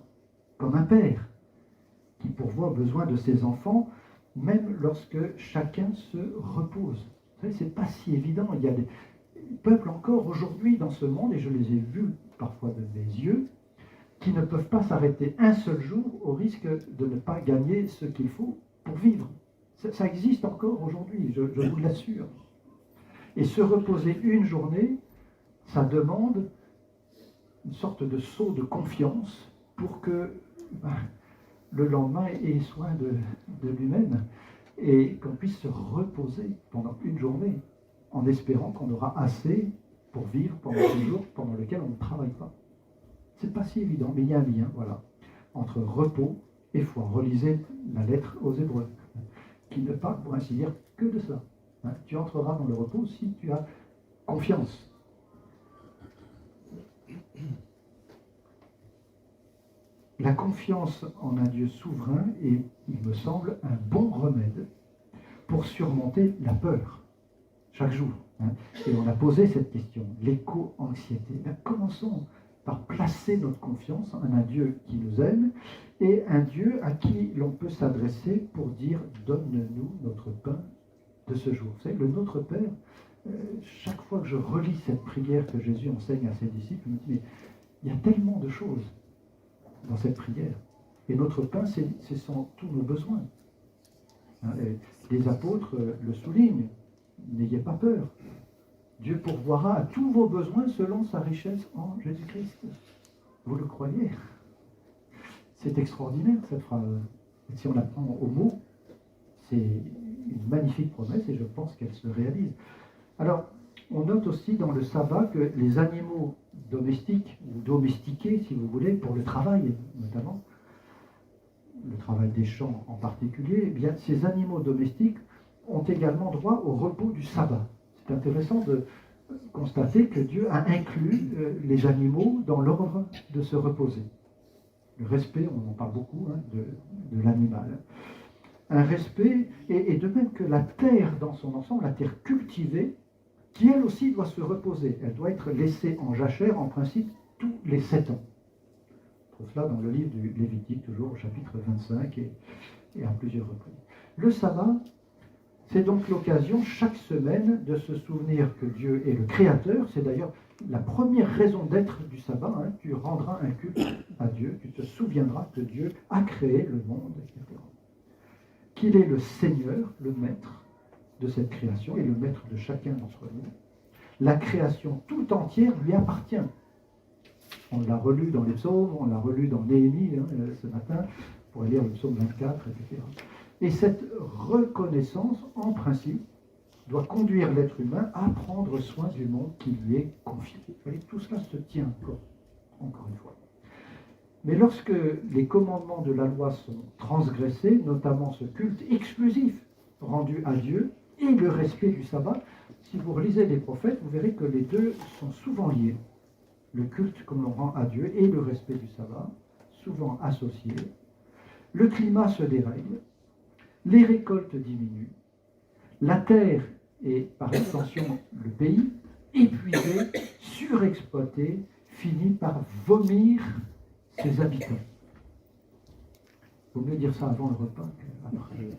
comme un père qui pourvoit aux besoins de ses enfants, même lorsque chacun se repose. Vous savez, c'est pas si évident. Il y a des peuples encore aujourd'hui dans ce monde, et je les ai vus parfois de mes yeux, qui ne peuvent pas s'arrêter un seul jour au risque de ne pas gagner ce qu'il faut pour vivre. Ça existe encore aujourd'hui, je vous l'assure. Et se reposer une journée, ça demande une sorte de saut de confiance pour que le lendemain ait soin de lui-même et qu'on puisse se reposer pendant une journée en espérant qu'on aura assez pour vivre pendant ce jour pendant lequel on ne travaille pas. C'est pas si évident, mais il y a un lien, voilà, entre repos et foi. Relisez la lettre aux Hébreux, qui ne parle pour ainsi dire que de ça. Tu entreras dans le repos si tu as confiance. La confiance en un Dieu souverain est, il me semble, un bon remède pour surmonter la peur, chaque jour. Et on a posé cette question, l'éco-anxiété. Commençons par placer notre confiance en un Dieu qui nous aime et un Dieu à qui l'on peut s'adresser pour dire « Donne-nous notre pain de ce jour ». Vous savez, le Notre Père, chaque fois que je relis cette prière que Jésus enseigne à ses disciples, je me dis « Mais il y a tellement de choses dans cette prière. Et notre pain, ce sont tous nos besoins. » Les apôtres le soulignent. N'ayez pas peur. Dieu pourvoira à tous vos besoins selon sa richesse en Jésus-Christ. Vous le croyez? C'est extraordinaire cette phrase. Et si on la prend au mot, c'est une magnifique promesse et je pense qu'elle se réalise. Alors, on note aussi dans le sabbat que les animaux domestiques, ou domestiqués si vous voulez, pour le travail notamment, le travail des champs en particulier, eh bien, ces animaux domestiques ont également droit au repos du sabbat. C'est intéressant de constater que Dieu a inclus les animaux dans l'ordre de se reposer. Le respect, on en parle beaucoup, de l'animal. Un respect, et de même que la terre dans son ensemble, la terre cultivée, qui elle aussi doit se reposer. Elle doit être laissée en jachère, en principe, tous les 7 ans. On trouve cela dans le livre du Lévitique, toujours au chapitre 25 et à plusieurs reprises. Le sabbat, c'est donc l'occasion, chaque semaine, de se souvenir que Dieu est le Créateur. C'est d'ailleurs la première raison d'être du sabbat. Tu rendras un culte à Dieu, tu te souviendras que Dieu a créé le monde, etc. Qu'il est le Seigneur, le Maître de cette création et le Maître de chacun d'entre nous. La création tout entière lui appartient. On l'a relu dans les psaumes, on l'a relu dans Néhémie ce matin, pour lire le psaume 24, etc. Et cette reconnaissance, en principe, doit conduire l'être humain à prendre soin du monde qui lui est confié. Vous voyez, tout cela se tient encore une fois. Mais lorsque les commandements de la loi sont transgressés, notamment ce culte exclusif rendu à Dieu et le respect du sabbat, si vous relisez les prophètes, vous verrez que les deux sont souvent liés. Le culte que l'on rend à Dieu et le respect du sabbat, souvent associés. Le climat se dérègle, les récoltes diminuent, la terre et par extension le pays, épuisé, surexploité, finit par vomir ses habitants. Il vaut mieux dire ça avant le repas qu'après.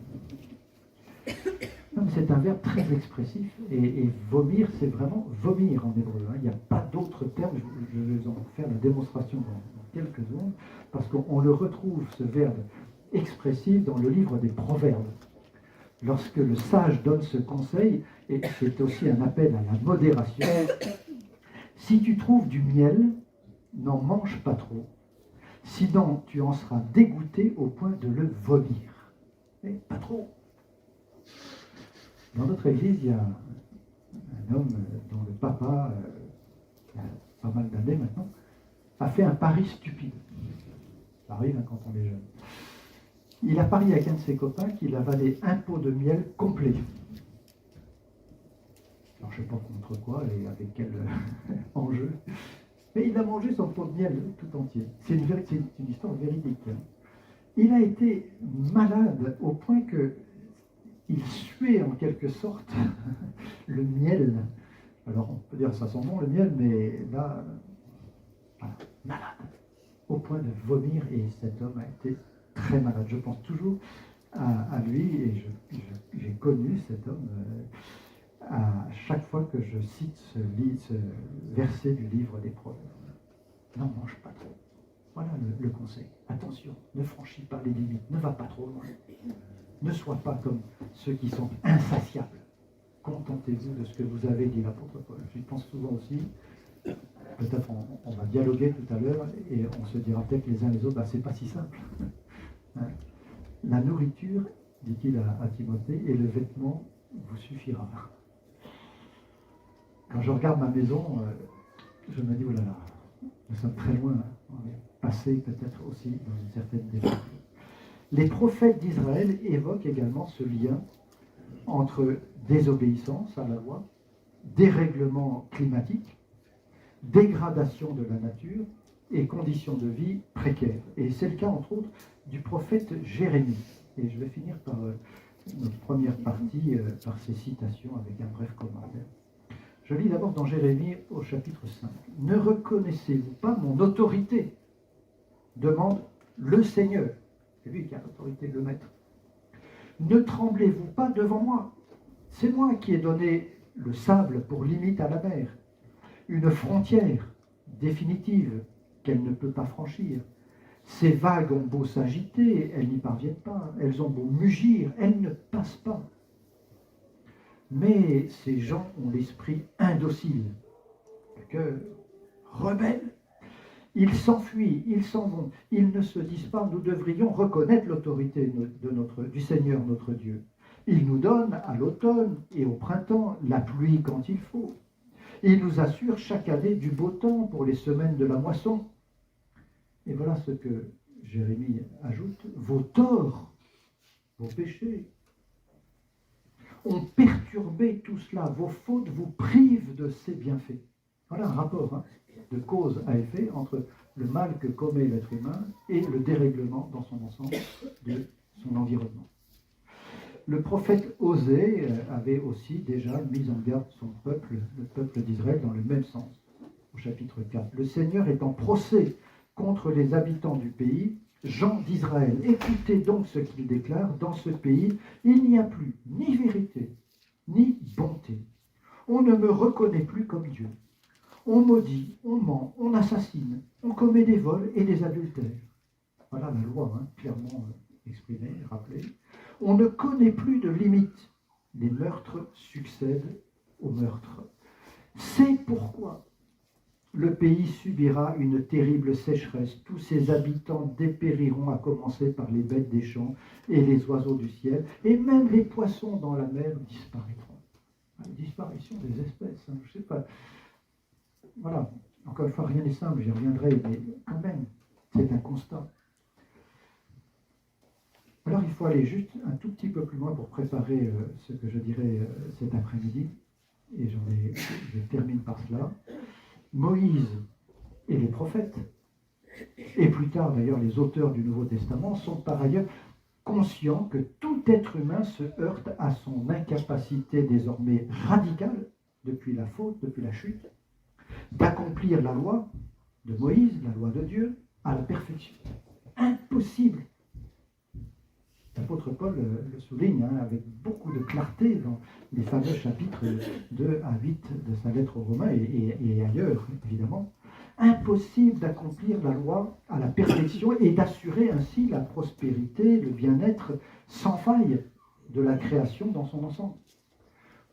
C'est un verbe très expressif, et vomir, c'est vraiment vomir en hébreu. Il n'y a pas d'autre terme, je vais en faire la démonstration dans quelques secondes, parce qu'on le retrouve, ce verbe expressif, dans le livre des Proverbes. Lorsque le sage donne ce conseil, et c'est aussi un appel à la modération, si tu trouves du miel, n'en mange pas trop, sinon tu en seras dégoûté au point de le vomir. Mais pas trop. Dans notre église, il y a un homme dont le papa, il y a pas mal d'années maintenant, a fait un pari stupide. Ça arrive quand on est jeune. Il a parié avec un de ses copains qu'il avalait un pot de miel complet. Alors je ne sais pas contre quoi et avec quel enjeu. Mais il a mangé son pot de miel tout entier. C'est une histoire véridique. Il a été malade au point que il suait en quelque sorte le miel. Alors on peut dire que ça sent bon le miel, mais là, voilà, malade, au point de vomir, et cet homme a été très malade. Je pense toujours à lui, et j'ai connu cet homme à chaque fois que je cite ce verset du livre des Proverbes. N'en mange pas trop. Voilà le conseil. Attention, ne franchis pas les limites, ne va pas trop loin. Ne sois pas comme ceux qui sont insatiables. Contentez-vous de ce que vous avez, dit l'apôtre Paul. J'y pense souvent aussi. Peut-être on va dialoguer tout à l'heure et on se dira peut-être les uns les autres, c'est pas si simple. La nourriture, dit-il à Timothée, et le vêtement vous suffira. Quand je regarde ma maison, je me dis, oh là là, nous sommes très loin. On est passé peut-être aussi dans une certaine défaite. Les prophètes d'Israël évoquent également ce lien entre désobéissance à la loi, dérèglement climatique, dégradation de la nature et conditions de vie précaires. Et c'est le cas, entre autres, du prophète Jérémie. Et je vais finir par notre première partie, par ces citations avec un bref commentaire. Je lis d'abord dans Jérémie au chapitre 5. « Ne reconnaissez-vous pas mon autorité ?» demande le Seigneur. C'est lui qui a l'autorité de le mettre. « Ne tremblez-vous pas devant moi? C'est moi qui ai donné le sable pour limite à la mer, une frontière définitive qu'elle ne peut pas franchir. Ces vagues ont beau s'agiter, elles n'y parviennent pas. Elles ont beau mugir, elles ne passent pas. Mais ces gens ont l'esprit indocile, le cœur rebelle. Ils s'enfuient, ils s'en vont. Ils ne se disent pas, nous devrions reconnaître l'autorité du Seigneur notre Dieu. Il nous donne à l'automne et au printemps la pluie quand il faut. Il nous assure chaque année du beau temps pour les semaines de la moisson. Et voilà ce que Jérémie ajoute. Vos torts, vos péchés ont perturbé tout cela. Vos fautes vous privent de ces bienfaits. Voilà un rapport de cause à effet entre le mal que commet l'être humain et le dérèglement dans son ensemble de son environnement. Le prophète Osée avait aussi déjà mis en garde son peuple, le peuple d'Israël, dans le même sens, au chapitre 4. Le Seigneur est en procès contre les habitants du pays, gens d'Israël. Écoutez donc ce qu'il déclare. Dans ce pays, il n'y a plus ni vérité, ni bonté. On ne me reconnaît plus comme Dieu. On maudit, on ment, on assassine, on commet des vols et des adultères. Voilà la loi, clairement exprimée, rappelée. On ne connaît plus de limite. Les meurtres succèdent aux meurtres. C'est pourquoi le pays subira une terrible sécheresse. Tous ses habitants dépériront, à commencer par les bêtes des champs et les oiseaux du ciel, et même les poissons dans la mer disparaîtront. la disparition des espèces, hein, je ne sais pas. Voilà, encore une fois, rien n'est simple, j'y reviendrai, mais quand même, c'est un constat. Alors il faut aller juste un tout petit peu plus loin pour préparer ce que je dirai cet après-midi, et je termine par cela. Moïse et les prophètes, et plus tard d'ailleurs les auteurs du Nouveau Testament, sont par ailleurs conscients que tout être humain se heurte à son incapacité désormais radicale, depuis la faute, depuis la chute, d'accomplir la loi de Moïse, la loi de Dieu, à la perfection. Impossible. L'apôtre Paul le souligne avec beaucoup de clarté dans les fameux chapitres 2 à 8 de sa lettre aux Romains et ailleurs, évidemment. Impossible d'accomplir la loi à la perfection et d'assurer ainsi la prospérité, le bien-être sans faille de la création dans son ensemble.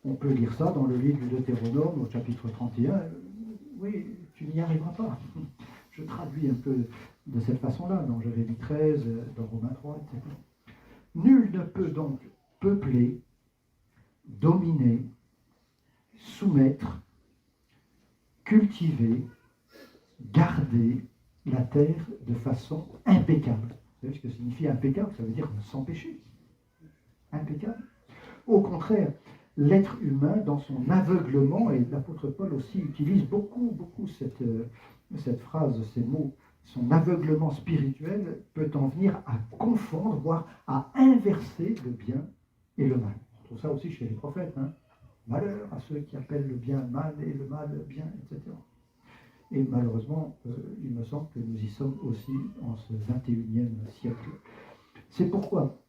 On peut lire ça dans le livre du Deutéronome au chapitre 31. Oui, tu n'y arriveras pas. Je traduis un peu de cette façon-là, dans Jérémie 13, dans Romains 3, etc. Nul ne peut donc peupler, dominer, soumettre, cultiver, garder la terre de façon impeccable. Vous savez ce que signifie impeccable? Ça veut dire sans péché. Impeccable. Au contraire, l'être humain, dans son aveuglement, et l'apôtre Paul aussi utilise beaucoup cette phrase, ces mots, son aveuglement spirituel peut en venir à confondre, voire à inverser le bien et le mal. On trouve ça aussi chez les prophètes. Hein. Malheur à ceux qui appellent le bien mal et le mal bien, etc. Et malheureusement, il me semble que nous y sommes aussi en ce 21e siècle. C'est pourquoi,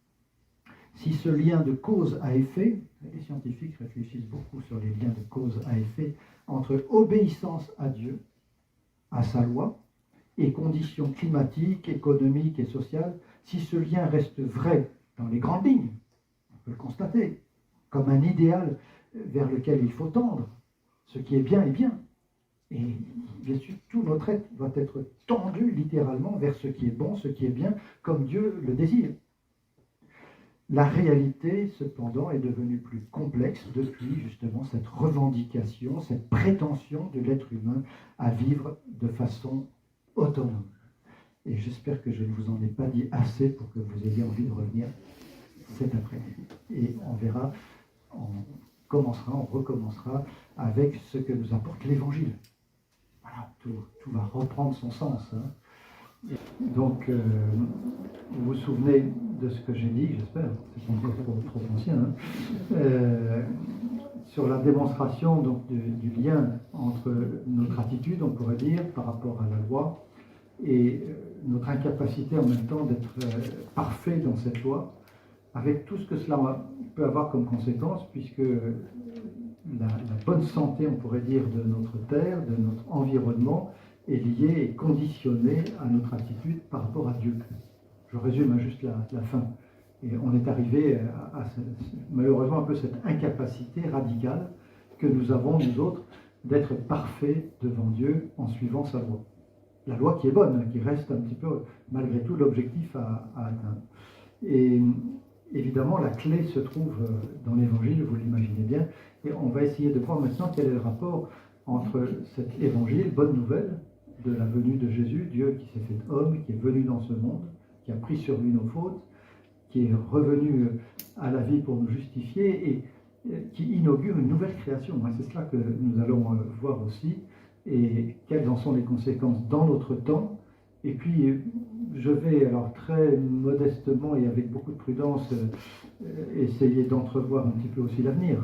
si ce lien de cause à effet, les scientifiques réfléchissent beaucoup sur les liens de cause à effet entre obéissance à Dieu, à sa loi, et conditions climatiques, économiques et sociales, si ce lien reste vrai dans les grandes lignes, on peut le constater, comme un idéal vers lequel il faut tendre, ce qui est bien est bien. Et bien sûr, tout notre être doit être tendu littéralement vers ce qui est bon, ce qui est bien, comme Dieu le désire. La réalité, cependant, est devenue plus complexe depuis justement cette revendication, cette prétention de l'être humain à vivre de façon autonome. Et j'espère que je ne vous en ai pas dit assez pour que vous ayez envie de revenir cet après-midi. Et on verra, on recommencera avec ce que nous apporte l'Évangile. Voilà, tout va reprendre son sens. Hein. Donc, vous vous souvenez de ce que j'ai dit, j'espère, c'est pas trop ancien, hein, sur la démonstration donc, du lien entre notre attitude, on pourrait dire, par rapport à la loi, et notre incapacité en même temps d'être parfait dans cette loi, avec tout ce que cela peut avoir comme conséquence, puisque la bonne santé, on pourrait dire, de notre terre, de notre environnement, est liée et conditionnée à notre attitude par rapport à Dieu. Je résume juste la fin. Et on est arrivé à malheureusement un peu cette incapacité radicale que nous avons, nous autres, d'être parfaits devant Dieu en suivant sa loi. La loi qui est bonne, qui reste un petit peu, malgré tout, l'objectif à atteindre. Et évidemment, la clé se trouve dans l'Évangile, vous l'imaginez bien, et on va essayer de voir maintenant quel est le rapport entre cet Évangile, bonne nouvelle, de la venue de Jésus, Dieu qui s'est fait homme, qui est venu dans ce monde, qui a pris sur lui nos fautes, qui est revenu à la vie pour nous justifier et qui inaugure une nouvelle création. C'est cela que nous allons voir aussi, et quelles en sont les conséquences dans notre temps. Et puis, je vais alors très modestement et avec beaucoup de prudence essayer d'entrevoir un petit peu aussi l'avenir.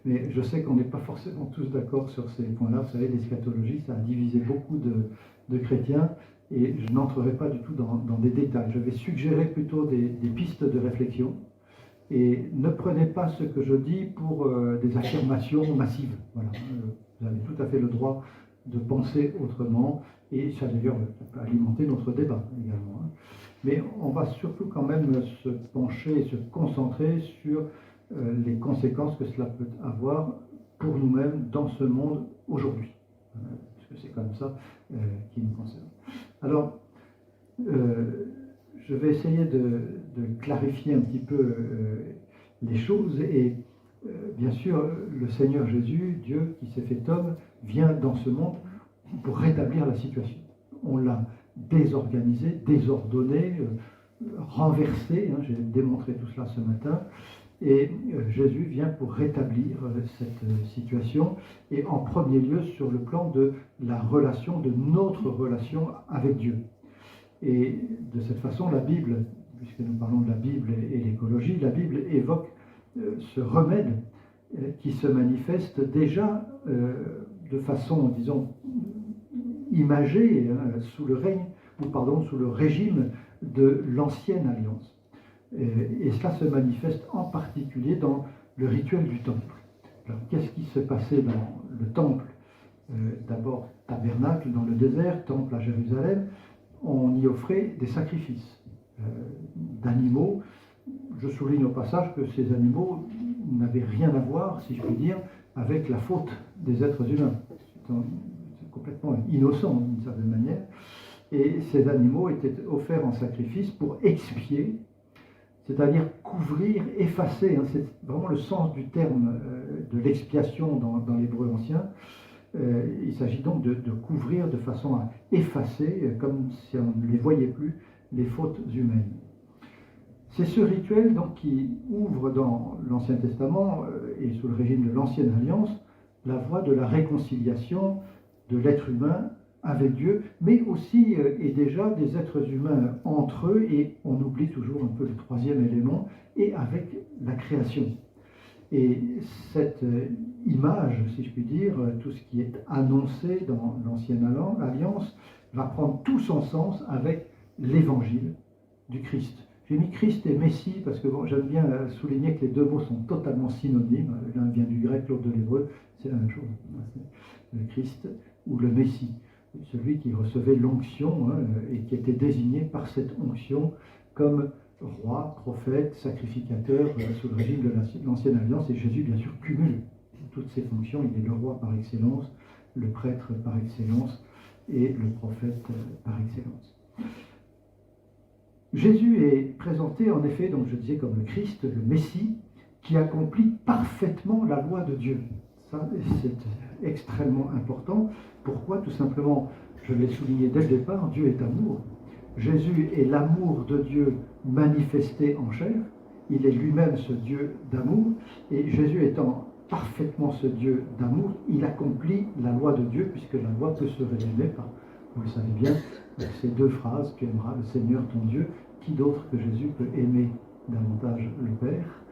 Mais je sais qu'on n'est pas forcément tous d'accord sur ces points-là. Vous savez, l'eschatologie, ça a divisé beaucoup de chrétiens, et je n'entrerai pas du tout dans des détails. Je vais suggérer plutôt des pistes de réflexion, et ne prenez pas ce que je dis pour des affirmations massives. Voilà. Vous avez tout à fait le droit de penser autrement, et ça d'ailleurs peut alimenter notre débat également. Hein. Mais on va surtout quand même se pencher et se concentrer sur les conséquences que cela peut avoir pour nous-mêmes dans ce monde aujourd'hui. Parce que c'est comme ça qui nous concerne. Alors, je vais essayer de clarifier un petit peu les choses, et bien sûr, le Seigneur Jésus, Dieu qui s'est fait homme, vient dans ce monde pour rétablir la situation. On l'a désorganisé, désordonné, renversé, hein, j'ai démontré tout cela ce matin, et Jésus vient pour rétablir cette situation, et en premier lieu sur le plan de la relation, de notre relation avec Dieu. Et de cette façon, la Bible, puisque nous parlons de la Bible et l'écologie, la Bible évoque ce remède qui se manifeste déjà de façon, disons, imagée sous le régime de l'ancienne alliance. Et cela se manifeste en particulier dans le rituel du temple. Alors, qu'est-ce qui se passait dans le temple? D'abord, tabernacle dans le désert, temple à Jérusalem, on y offrait des sacrifices d'animaux. Je souligne au passage que ces animaux n'avaient rien à voir, si je puis dire, avec la faute des êtres humains. C'est complètement innocent d'une certaine manière. Et ces animaux étaient offerts en sacrifice pour expier, c'est-à-dire couvrir, effacer. Hein, c'est vraiment le sens du terme de l'expiation dans l'hébreu ancien. Il s'agit donc de couvrir de façon à effacer, comme si on ne les voyait plus, les fautes humaines. C'est ce rituel donc, qui ouvre dans l'Ancien Testament et sous le régime de l'Ancienne Alliance la voie de la réconciliation de l'être humain avec Dieu, mais aussi et déjà des êtres humains entre eux, et on oublie toujours un peu le troisième élément, et avec la création. Et cette image, si je puis dire, tout ce qui est annoncé dans l'Ancienne Alliance, va prendre tout son sens avec l'évangile du Christ. J'ai mis Christ et Messie parce que bon, j'aime bien souligner que les deux mots sont totalement synonymes. L'un vient du grec, l'autre de l'hébreu, c'est la même chose. Le Christ ou le Messie, celui qui recevait l'onction et qui était désigné par cette onction comme roi, prophète, sacrificateur sous le régime de l'Ancienne Alliance. Et Jésus, bien sûr, cumule toutes ces fonctions. Il est le roi par excellence, le prêtre par excellence et le prophète par excellence. Jésus est présenté en effet, donc je disais, comme le Christ, le Messie, qui accomplit parfaitement la loi de Dieu. Ça, c'est extrêmement important. Pourquoi? Tout simplement, je l'ai souligné dès le départ, Dieu est amour. Jésus est l'amour de Dieu manifesté en chair. Il est lui-même ce Dieu d'amour. Et Jésus étant parfaitement ce Dieu d'amour, il accomplit la loi de Dieu, puisque la loi peut se résumer par, vous le savez bien, ces deux phrases: tu aimeras le Seigneur ton Dieu. Qui d'autre que Jésus peut aimer davantage le Père,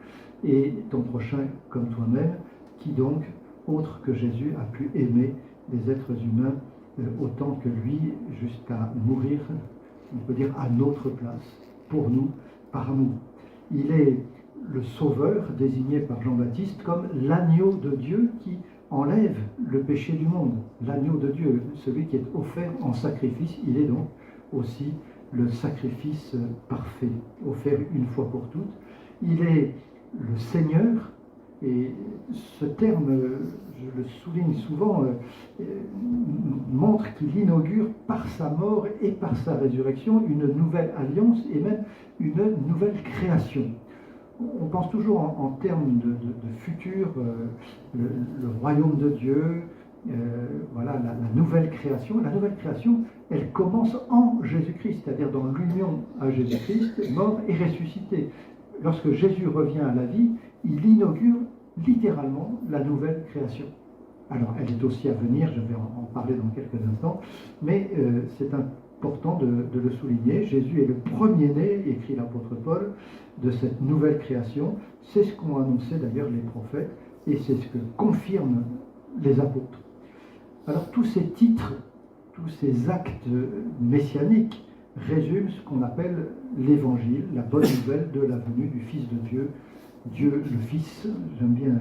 et ton prochain comme toi-même? Qui donc, autre que Jésus, a pu aimer les êtres humains autant que lui, jusqu'à mourir, on peut dire, à notre place, pour nous, par amour. Il est le Sauveur, désigné par Jean-Baptiste comme l'agneau de Dieu qui enlève le péché du monde. L'agneau de Dieu, celui qui est offert en sacrifice, il est donc aussi le sacrifice parfait, offert une fois pour toutes. Il est le Seigneur, et ce terme, je le souligne souvent, montre qu'il inaugure par sa mort et par sa résurrection une nouvelle alliance et même une nouvelle création. On pense toujours en termes de futur, le royaume de Dieu, voilà, la nouvelle création. La nouvelle création, elle commence en Jésus-Christ, c'est-à-dire dans l'union à Jésus-Christ, mort et ressuscité. Lorsque Jésus revient à la vie, il inaugure littéralement la nouvelle création. Alors, elle est aussi à venir, je vais en parler dans quelques instants, mais c'est important de le souligner. Jésus est le premier-né, écrit l'apôtre Paul, de cette nouvelle création. C'est ce qu'ont annoncé d'ailleurs les prophètes, et c'est ce que confirment les apôtres. Alors, tous ces titres, tous ces actes messianiques résument ce qu'on appelle l'évangile, la bonne nouvelle de la venue du Fils de Dieu, Dieu le Fils, j'aime bien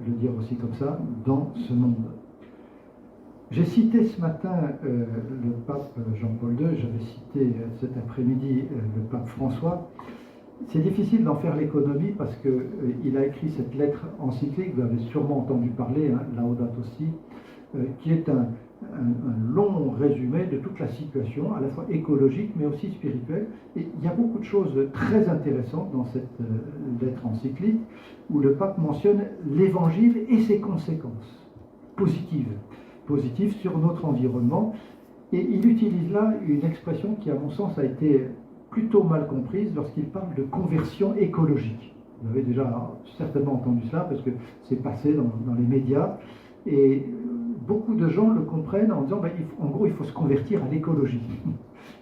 le dire aussi comme ça, dans ce monde. J'ai cité ce matin le pape Jean-Paul II, j'avais cité cet après-midi le pape François. C'est difficile d'en faire l'économie parce qu'il a écrit cette lettre encyclique, vous avez sûrement entendu parler, Laudato Si, qui est un long résumé de toute la situation, à la fois écologique mais aussi spirituelle. Et il y a beaucoup de choses très intéressantes dans cette lettre encyclique où le pape mentionne l'évangile et ses conséquences positives sur notre environnement. Et il utilise là une expression qui, à mon sens, a été plutôt mal comprise lorsqu'il parle de conversion écologique. Vous avez déjà certainement entendu cela parce que c'est passé dans les médias. Et beaucoup de gens le comprennent en disant, en gros, il faut se convertir à l'écologie.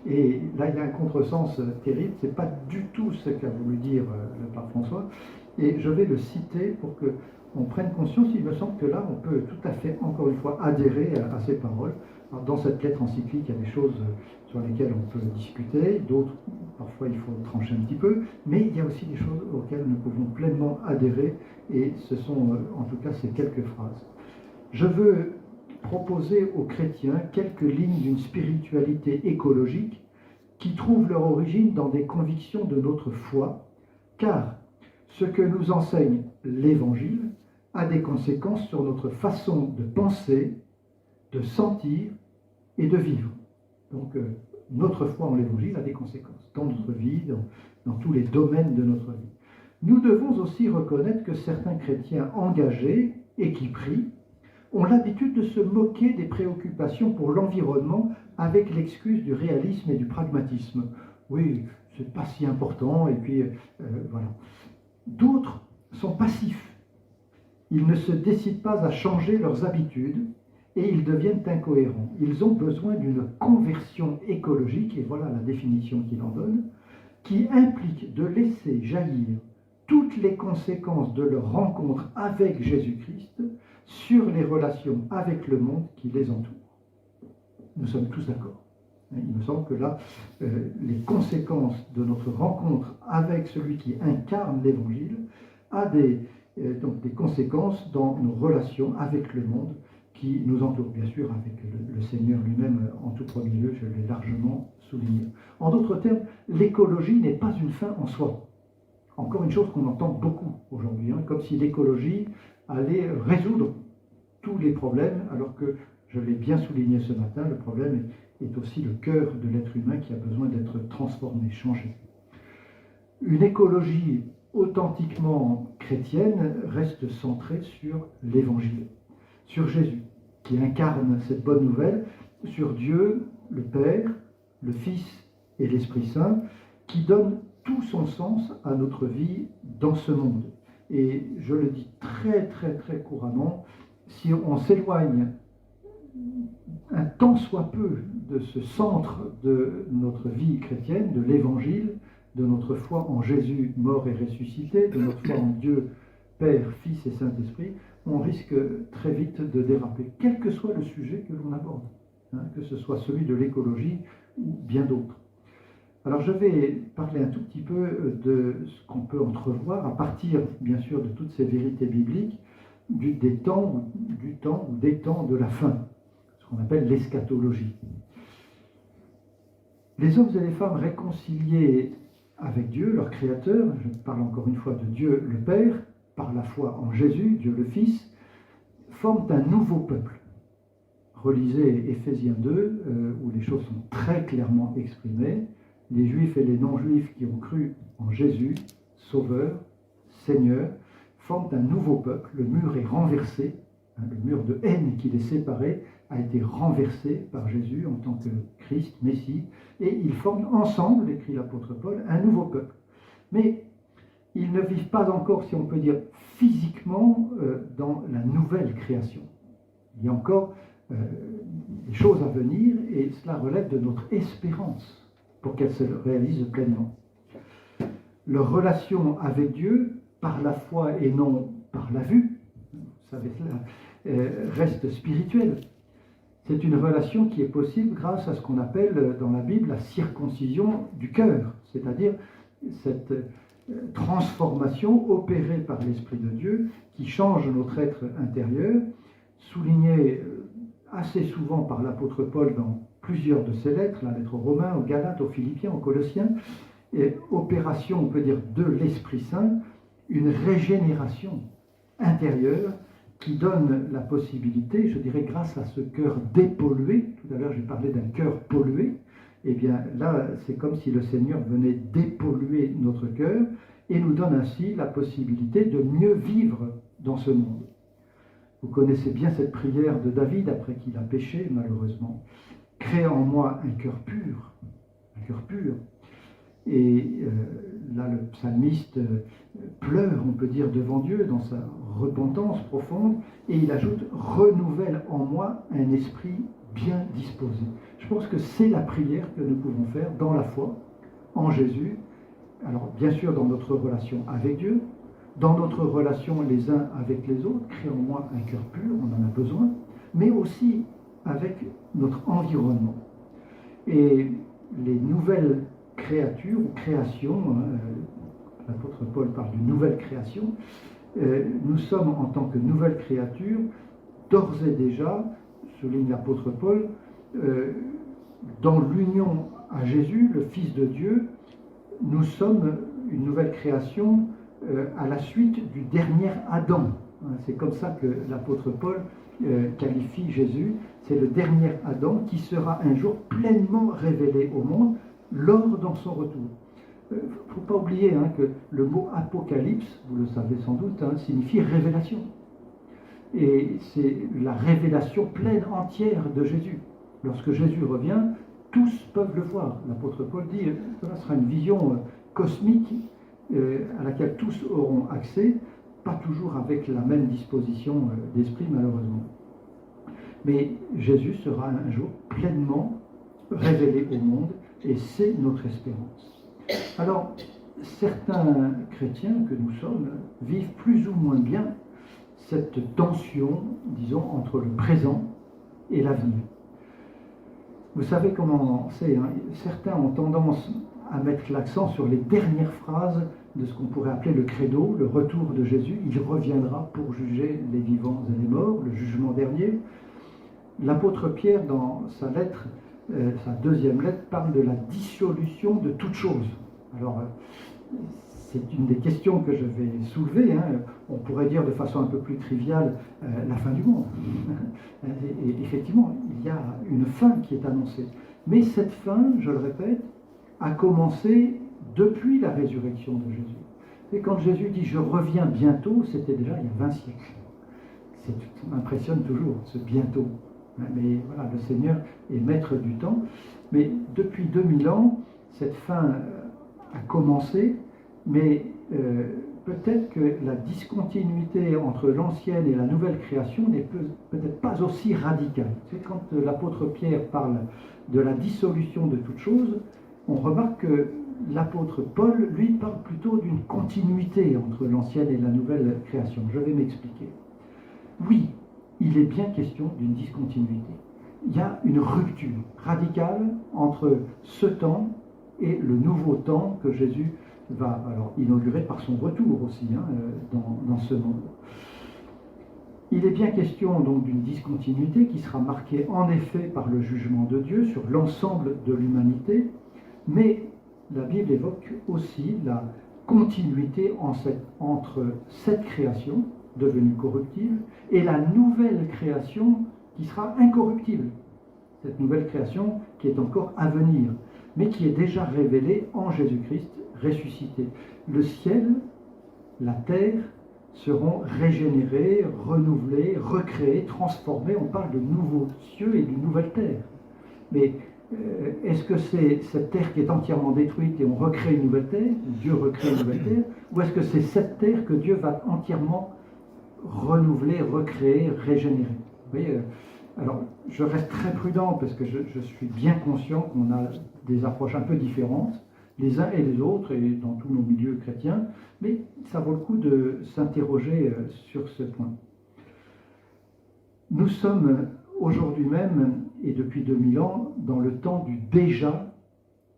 Et là, il y a un contresens terrible. Ce n'est pas du tout ce qu'a voulu dire le pape François. Et je vais le citer pour qu'on prenne conscience. Il me semble que là, on peut tout à fait, encore une fois, adhérer à ces paroles. Alors, dans cette lettre encyclique, il y a des choses sur lesquelles on peut discuter, d'autres, parfois, il faut trancher un petit peu, mais il y a aussi des choses auxquelles nous pouvons pleinement adhérer, et ce sont, en tout cas, ces quelques phrases. Je veux proposer aux chrétiens quelques lignes d'une spiritualité écologique qui trouvent leur origine dans des convictions de notre foi, car ce que nous enseigne l'Évangile a des conséquences sur notre façon de penser, de sentir et de vivre. Donc, notre foi en l'Évangile a des conséquences dans notre vie, dans tous les domaines de notre vie. Nous devons aussi reconnaître que certains chrétiens engagés et qui prient ont l'habitude de se moquer des préoccupations pour l'environnement avec l'excuse du réalisme et du pragmatisme. Oui, c'est pas si important, et puis voilà. D'autres sont passifs. Ils ne se décident pas à changer leurs habitudes et ils deviennent incohérents. Ils ont besoin d'une conversion écologique, et voilà la définition qu'il en donne, qui implique de laisser jaillir toutes les conséquences de leur rencontre avec Jésus-Christ sur les relations avec le monde qui les entoure. Nous sommes tous d'accord. Il me semble que là, les conséquences de notre rencontre avec celui qui incarne l'Évangile a donc des conséquences dans nos relations avec le monde qui nous entoure, bien sûr, avec le Seigneur lui-même en tout premier lieu, je l'ai largement souligné. En d'autres termes, l'écologie n'est pas une fin en soi. Encore une chose qu'on entend beaucoup aujourd'hui, comme si l'écologie allait résoudre tous les problèmes, alors que, je l'ai bien souligné ce matin, le problème est aussi le cœur de l'être humain qui a besoin d'être transformé, changé. Une écologie authentiquement chrétienne reste centrée sur l'Évangile, sur Jésus, qui incarne cette bonne nouvelle, sur Dieu, le Père, le Fils et l'Esprit Saint, qui donne tout son sens à notre vie dans ce monde. Et je le dis très très très couramment, si on s'éloigne un tant soit peu de ce centre de notre vie chrétienne, de l'Évangile, de notre foi en Jésus mort et ressuscité, de notre foi en Dieu, Père, Fils et Saint-Esprit, on risque très vite de déraper, quel que soit le sujet que l'on aborde, que ce soit celui de l'écologie ou bien d'autres. Alors je vais parler un tout petit peu de ce qu'on peut entrevoir à partir, bien sûr, de toutes ces vérités bibliques, des temps de la fin, ce qu'on appelle l'eschatologie. Les hommes et les femmes réconciliés avec Dieu, leur Créateur, je parle encore une fois de Dieu le Père, par la foi en Jésus, Dieu le Fils, forment un nouveau peuple. Relisez Éphésiens 2, où les choses sont très clairement exprimées. Les Juifs et les non-Juifs qui ont cru en Jésus, Sauveur, Seigneur, forment un nouveau peuple. Le mur est renversé, le mur de haine qui les séparait a été renversé par Jésus en tant que Christ, Messie, et ils forment ensemble, écrit l'apôtre Paul, un nouveau peuple. Mais ils ne vivent pas encore, si on peut dire, physiquement dans la nouvelle création. Il y a encore des choses à venir, et cela relève de notre espérance pour qu'elle se réalise pleinement. Leur relation avec Dieu, par la foi et non par la vue, vous savez cela, reste spirituelle. C'est une relation qui est possible grâce à ce qu'on appelle dans la Bible la circoncision du cœur, c'est-à-dire cette transformation opérée par l'Esprit de Dieu qui change notre être intérieur, soulignée assez souvent par l'apôtre Paul dans plusieurs de ses lettres, la lettre aux Romains, aux Galates, aux Philippiens, aux Colossiens, et opération, on peut dire, de l'Esprit Saint, une régénération intérieure qui donne la possibilité, je dirais grâce à ce cœur dépollué, tout à l'heure j'ai parlé d'un cœur pollué, et bien là c'est comme si le Seigneur venait dépolluer notre cœur et nous donne ainsi la possibilité de mieux vivre dans ce monde. Vous connaissez bien cette prière de David après qu'il a péché malheureusement. Crée en moi un cœur pur, un cœur pur. Et là, le psalmiste pleure, on peut dire, devant Dieu dans sa repentance profonde, et il ajoute « Renouvelle en moi un esprit bien disposé ». Je pense que c'est la prière que nous pouvons faire dans la foi, en Jésus. Alors, bien sûr, dans notre relation avec Dieu, dans notre relation les uns avec les autres, crée en moi un cœur pur, on en a besoin, mais aussi avec notre environnement. Et les nouvelles créatures ou créations, l'apôtre Paul parle d'une nouvelle création, nous sommes en tant que nouvelle créature, d'ores et déjà, souligne l'apôtre Paul, dans l'union à Jésus, le Fils de Dieu, nous sommes une nouvelle création à la suite du dernier Adam. C'est comme ça que l'apôtre Paul qualifie Jésus, c'est le dernier Adam qui sera un jour pleinement révélé au monde lors dans son retour. Il ne faut pas oublier que le mot apocalypse, vous le savez sans doute, signifie révélation. Et c'est la révélation pleine, entière de Jésus. Lorsque Jésus revient, tous peuvent le voir. L'apôtre Paul dit que ce sera une vision cosmique à laquelle tous auront accès, pas toujours avec la même disposition d'esprit malheureusement. Mais Jésus sera un jour pleinement révélé au monde et c'est notre espérance. Alors, certains chrétiens que nous sommes vivent plus ou moins bien cette tension, disons, entre le présent et l'avenir. Vous savez comment c'est, certains ont tendance à mettre l'accent sur les dernières phrases de ce qu'on pourrait appeler le credo, le retour de Jésus. Il reviendra pour juger les vivants et les morts, le jugement dernier. L'apôtre Pierre, dans sa lettre, sa deuxième lettre, parle de la dissolution de toute chose. Alors, c'est une des questions que je vais soulever. On pourrait dire de façon un peu plus triviale la fin du monde. Et effectivement, il y a une fin qui est annoncée. Mais cette fin, je le répète, a commencé depuis la résurrection de Jésus. Et quand Jésus dit « je reviens bientôt », c'était déjà il y a 20 siècles. Ça m'impressionne toujours, ce « bientôt ». Mais voilà, le Seigneur est maître du temps. Mais depuis 2000 ans, cette fin a commencé, mais peut-être que la discontinuité entre l'ancienne et la nouvelle création n'est peut-être pas aussi radicale. C'est quand l'apôtre Pierre parle de la dissolution de toute chose, on remarque que l'apôtre Paul, lui, parle plutôt d'une continuité entre l'ancienne et la nouvelle création. Je vais m'expliquer. Oui, il est bien question d'une discontinuité. Il y a une rupture radicale entre ce temps et le nouveau temps que Jésus va alors inaugurer par son retour aussi dans ce monde. Il est bien question donc d'une discontinuité qui sera marquée en effet par le jugement de Dieu sur l'ensemble de l'humanité, mais la Bible évoque aussi la continuité entre cette création devenue corruptible et la nouvelle création qui sera incorruptible. Cette nouvelle création qui est encore à venir, mais qui est déjà révélée en Jésus-Christ ressuscité. Le ciel, la terre seront régénérés, renouvelés, recréés, transformés. On parle de nouveaux cieux et d'une nouvelle terre. Mais est-ce que c'est cette terre qui est entièrement détruite et on recrée une nouvelle terre, Dieu recrée une nouvelle terre, ou est-ce que c'est cette terre que Dieu va entièrement renouveler, recréer, régénérer? Vous voyez, alors, je reste très prudent parce que je suis bien conscient qu'on a des approches un peu différentes, les uns et les autres, et dans tous nos milieux chrétiens, mais ça vaut le coup de s'interroger sur ce point. Nous sommes aujourd'hui même, et depuis 2000 ans, dans le temps du déjà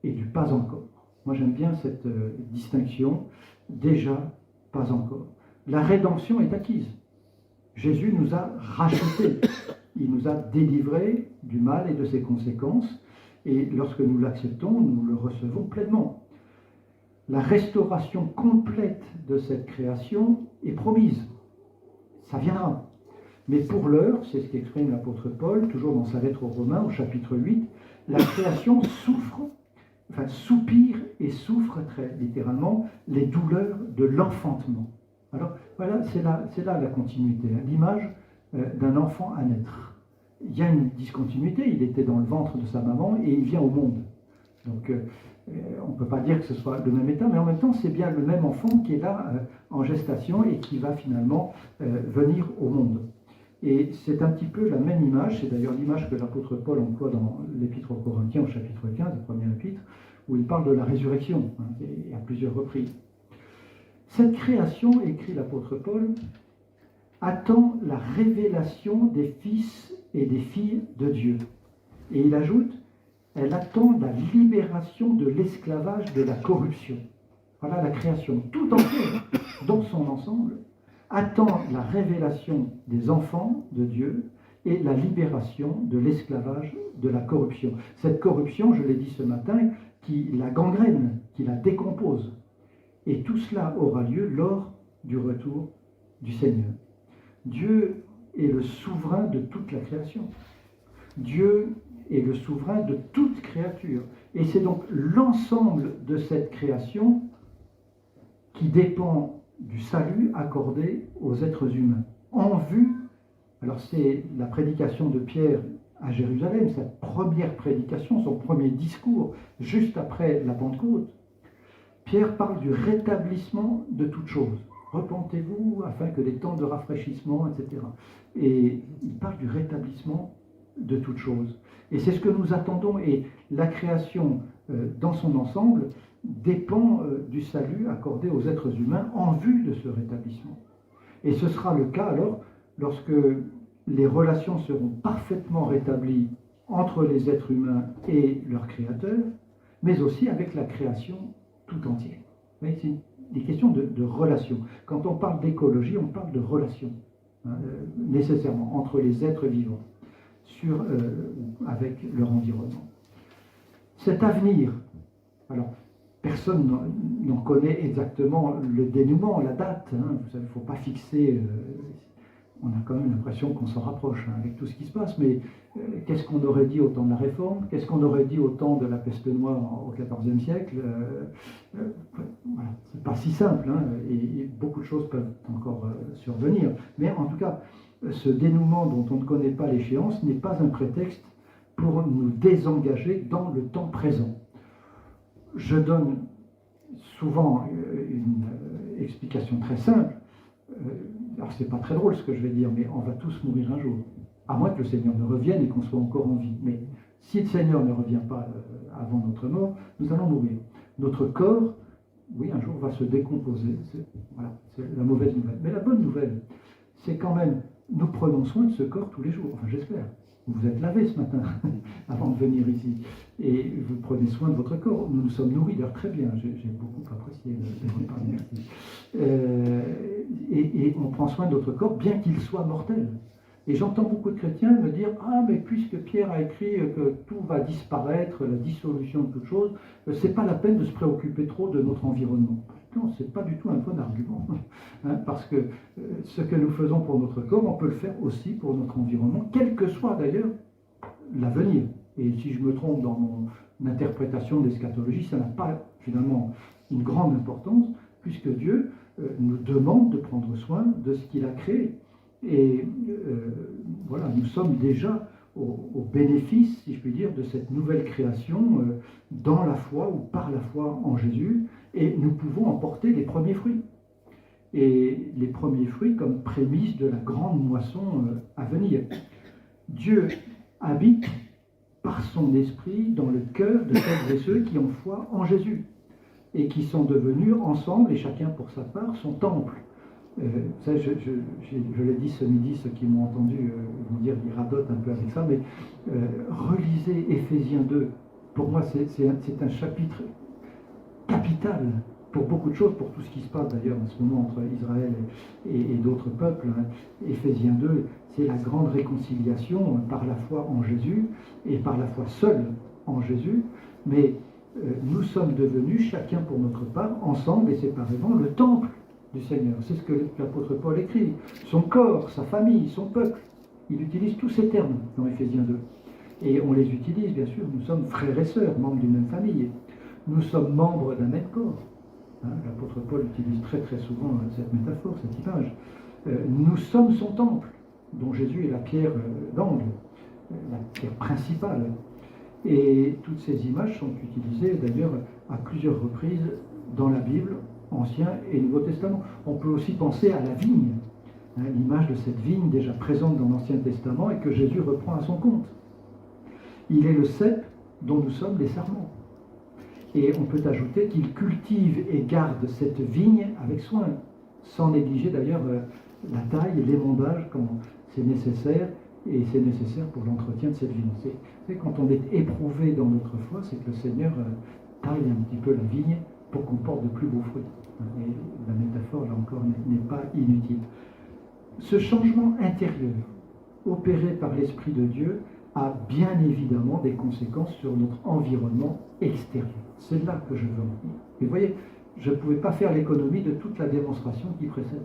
et du pas encore. Moi j'aime bien cette distinction, déjà, pas encore. La rédemption est acquise. Jésus nous a rachetés. Il nous a délivrés du mal et de ses conséquences, et lorsque nous l'acceptons, nous le recevons pleinement. La restauration complète de cette création est promise. Ça viendra. Mais pour l'heure, c'est ce qu'exprime l'apôtre Paul, toujours dans sa lettre aux Romains, au chapitre 8, la création soupire et souffre très littéralement les douleurs de l'enfantement. Alors voilà, c'est là la continuité, hein, l'image d'un enfant à naître. Il y a une discontinuité, il était dans le ventre de sa maman et il vient au monde. Donc on ne peut pas dire que ce soit le même état, mais en même temps c'est bien le même enfant qui est là en gestation et qui va finalement venir au monde. Et c'est un petit peu la même image, c'est d'ailleurs l'image que l'apôtre Paul emploie dans l'épître aux Corinthiens au chapitre 15, le premier épître, où il parle de la résurrection, hein, et à plusieurs reprises. Cette création, écrit l'apôtre Paul, attend la révélation des fils et des filles de Dieu. Et il ajoute, elle attend la libération de l'esclavage de la corruption. Voilà la création, tout entière, dans son ensemble, attend la révélation des enfants de Dieu et la libération de l'esclavage de la corruption. Cette corruption, je l'ai dit ce matin, qui la gangrène, qui la décompose. Et tout cela aura lieu lors du retour du Seigneur. Dieu est le souverain de toute la création. Dieu est le souverain de toute créature. Et c'est donc l'ensemble de cette création qui dépend du salut accordé aux êtres humains. En vue, alors c'est la prédication de Pierre à Jérusalem, sa première prédication, son premier discours, juste après la Pentecôte. Pierre parle du rétablissement de toutes choses. Repentez-vous afin que des temps de rafraîchissement, etc. Et il parle du rétablissement de toutes choses. Et c'est ce que nous attendons. Et la création, dans son ensemble, dépend du salut accordé aux êtres humains en vue de ce rétablissement. Et ce sera le cas alors lorsque les relations seront parfaitement rétablies entre les êtres humains et leur créateur, mais aussi avec la création tout entière. C'est des questions de relations. Quand on parle d'écologie, on parle de relations, hein, nécessairement, entre les êtres vivants, avec leur environnement. Cet avenir, alors, personne n'en connaît exactement le dénouement, la date. Hein, vous savez, il ne faut pas fixer. On a quand même l'impression qu'on s'en rapproche, hein, avec tout ce qui se passe. Mais qu'est-ce qu'on aurait dit au temps de la Réforme? Qu'est-ce qu'on aurait dit au temps de la peste noire au XIVe siècle? Voilà, c'est pas si simple, hein, et beaucoup de choses peuvent encore survenir. Mais en tout cas, ce dénouement dont on ne connaît pas l'échéance n'est pas un prétexte pour nous désengager dans le temps présent. Je donne souvent une explication très simple. Alors c'est pas très drôle ce que je vais dire, mais on va tous mourir un jour. À moins que le Seigneur ne revienne et qu'on soit encore en vie. Mais si le Seigneur ne revient pas avant notre mort, nous allons mourir. Notre corps, oui, un jour va se décomposer. Voilà, c'est la mauvaise nouvelle. Mais la bonne nouvelle, c'est quand même, nous prenons soin de ce corps tous les jours. Enfin, j'espère. Vous vous êtes lavé ce matin avant de venir ici. Et vous prenez soin de votre corps. Nous nous sommes nourris d'ailleurs très bien. J'ai beaucoup apprécié le repas. Merci. Et on prend soin de notre corps, bien qu'il soit mortel. Et j'entends beaucoup de chrétiens me dire « Ah, mais puisque Pierre a écrit que tout va disparaître, la dissolution de toute chose, c'est pas la peine de se préoccuper trop de notre environnement. » Non, c'est pas du tout un bon argument. Hein, parce que ce que nous faisons pour notre corps, on peut le faire aussi pour notre environnement, quel que soit d'ailleurs l'avenir. Et si je me trompe dans mon interprétation de l'eschatologie, ça n'a pas finalement une grande importance, puisque Dieu nous demande de prendre soin de ce qu'il a créé. Et voilà, nous sommes déjà au bénéfice, si je puis dire, de cette nouvelle création dans la foi ou par la foi en Jésus, et nous pouvons en porter les premiers fruits. Et les premiers fruits comme prémisse de la grande moisson à venir. Dieu habite par son esprit dans le cœur de celles et ceux qui ont foi en Jésus et qui sont devenus ensemble, et chacun pour sa part, son temple. Ça, je l'ai dit ce midi, ceux qui m'ont entendu vont dire, ils radotent un peu avec ça, mais relisez Éphésiens 2. Pour moi, c'est un chapitre capital pour beaucoup de choses, pour tout ce qui se passe d'ailleurs en ce moment entre Israël et d'autres peuples. Hein. Éphésiens 2, c'est la grande réconciliation par la foi en Jésus, et par la foi seule en Jésus, mais nous sommes devenus, chacun pour notre part, ensemble et séparément, le temple du Seigneur. C'est ce que l'apôtre Paul écrit. Son corps, sa famille, son peuple. Il utilise tous ces termes dans Éphésiens 2. Et on les utilise, bien sûr. Nous sommes frères et sœurs, membres d'une même famille. Nous sommes membres d'un même corps. Hein, l'apôtre Paul utilise très très souvent cette métaphore, cette image. Nous sommes son temple, dont Jésus est la pierre d'angle, la pierre principale. Et toutes ces images sont utilisées d'ailleurs à plusieurs reprises dans la Bible, Ancien et Nouveau Testament. On peut aussi penser à la vigne, hein, l'image de cette vigne déjà présente dans l'Ancien Testament et que Jésus reprend à son compte. Il est le cep dont nous sommes les sarments. Et on peut ajouter qu'il cultive et garde cette vigne avec soin, sans négliger d'ailleurs la taille et l'émondage quand c'est nécessaire, et c'est nécessaire pour l'entretien de cette vigne. C'est quand on est éprouvé dans notre foi, c'est que le Seigneur taille un petit peu la vigne pour qu'on porte de plus beaux fruits. Et la métaphore, là encore, n'est pas inutile. Ce changement intérieur, opéré par l'Esprit de Dieu, a bien évidemment des conséquences sur notre environnement extérieur. C'est là que je veux en venir. Et vous voyez, je ne pouvais pas faire l'économie de toute la démonstration qui précède.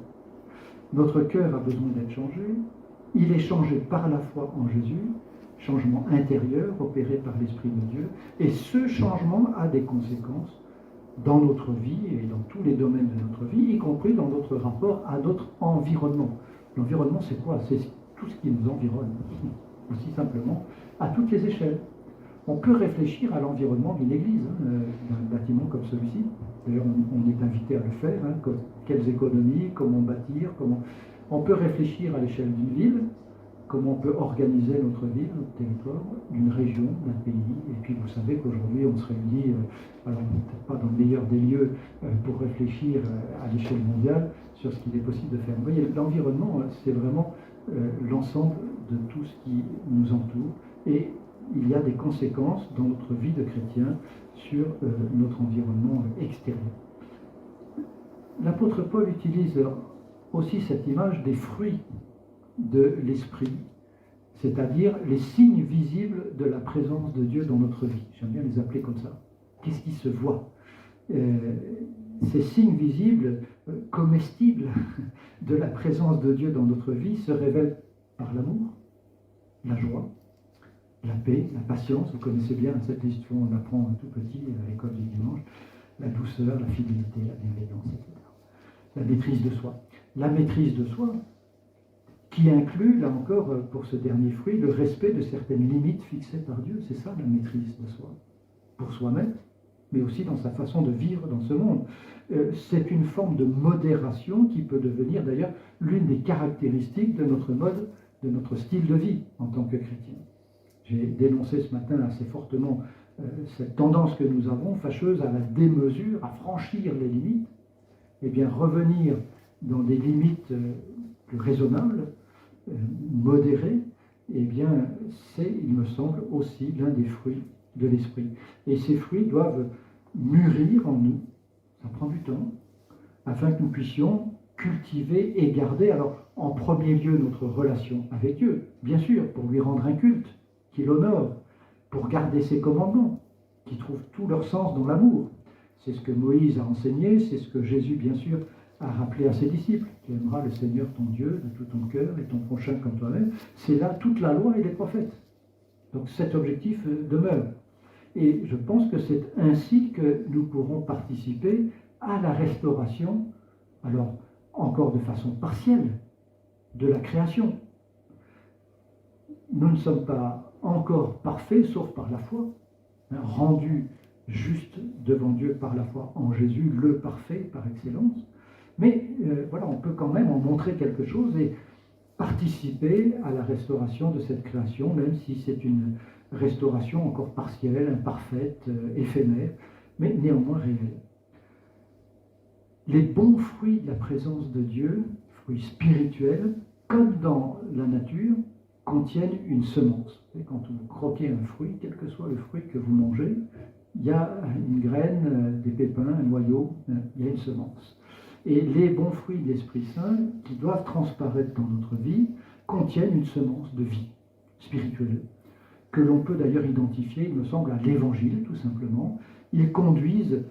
Notre cœur a besoin d'être changé. Il est changé par la foi en Jésus, changement intérieur opéré par l'Esprit de Dieu. Et ce changement a des conséquences dans notre vie et dans tous les domaines de notre vie, y compris dans notre rapport à notre environnement. L'environnement, c'est quoi? C'est tout ce qui nous environne, aussi simplement, à toutes les échelles. On peut réfléchir à l'environnement d'une église, d'un bâtiment comme celui-ci. D'ailleurs, on est invité à le faire. Quelles économies, comment bâtir, comment... On peut réfléchir à l'échelle d'une ville, comment on peut organiser notre ville, notre territoire, d'une région, d'un pays. Et puis vous savez qu'aujourd'hui, on se réunit, alors peut-être pas dans le meilleur des lieux, pour réfléchir à l'échelle mondiale sur ce qu'il est possible de faire. Vous voyez, l'environnement, c'est vraiment l'ensemble de tout ce qui nous entoure. Et il y a des conséquences dans notre vie de chrétien sur notre environnement extérieur. L'apôtre Paul utilise aussi cette image des fruits de l'esprit, c'est-à-dire les signes visibles de la présence de Dieu dans notre vie. J'aime bien les appeler comme ça. Qu'est-ce qui se voit? Ces signes visibles, comestibles de la présence de Dieu dans notre vie se révèlent par l'amour, la joie, la paix, la patience. Vous connaissez bien cette histoire, on l'apprend tout petit à l'école du dimanche, la douceur, la fidélité, la bienveillance, etc. La maîtrise de soi. La maîtrise de soi, qui inclut, là encore, pour ce dernier fruit, le respect de certaines limites fixées par Dieu. C'est ça la maîtrise de soi, pour soi-même, mais aussi dans sa façon de vivre dans ce monde. C'est une forme de modération qui peut devenir d'ailleurs l'une des caractéristiques de notre mode, de notre style de vie en tant que chrétien. J'ai dénoncé ce matin assez fortement cette tendance que nous avons, fâcheuse, à la démesure, à franchir les limites. Eh bien, revenir dans des limites plus raisonnables, modérées, eh bien, c'est, il me semble, aussi l'un des fruits de l'esprit. Et ces fruits doivent mûrir en nous, ça prend du temps, afin que nous puissions cultiver et garder, alors, en premier lieu, notre relation avec Dieu, bien sûr, pour lui rendre un culte, qui l'honore, pour garder ses commandements, qui trouvent tout leur sens dans l'amour. C'est ce que Moïse a enseigné, c'est ce que Jésus, bien sûr, a rappelé à ses disciples. Tu aimeras le Seigneur ton Dieu de tout ton cœur et ton prochain comme toi-même. C'est là toute la loi et les prophètes. Donc cet objectif demeure. Et je pense que c'est ainsi que nous pourrons participer à la restauration, alors encore de façon partielle, de la création. Nous ne sommes pas encore parfaits, sauf par la foi, rendus juste devant Dieu par la foi en Jésus, le parfait par excellence. Mais voilà, on peut quand même en montrer quelque chose et participer à la restauration de cette création, même si c'est une restauration encore partielle, imparfaite, éphémère, mais néanmoins réelle. Les bons fruits de la présence de Dieu, fruits spirituels, comme dans la nature, contiennent une semence. Et quand vous croquez un fruit, quel que soit le fruit que vous mangez, il y a une graine, des pépins, un noyau, il y a une semence. Et les bons fruits de l'Esprit Saint, qui doivent transparaître dans notre vie, contiennent une semence de vie spirituelle, que l'on peut d'ailleurs identifier, il me semble, à l'Évangile, tout simplement. Ils conduisent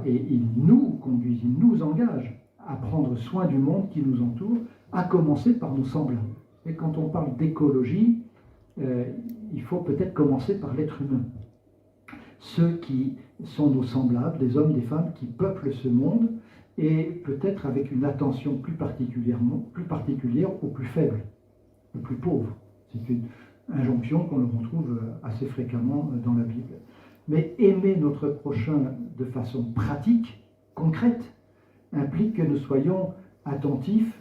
et ils nous conduisent, ils nous engagent à prendre soin du monde qui nous entoure, à commencer par nos semblables. Et quand on parle d'écologie, il faut peut-être commencer par l'être humain. Ceux qui sont nos semblables, des hommes, des femmes qui peuplent ce monde, et peut-être avec une attention plus particulière aux plus faibles, aux plus pauvres. C'est une injonction qu'on retrouve assez fréquemment dans la Bible. Mais aimer notre prochain de façon pratique, concrète, implique que nous soyons attentifs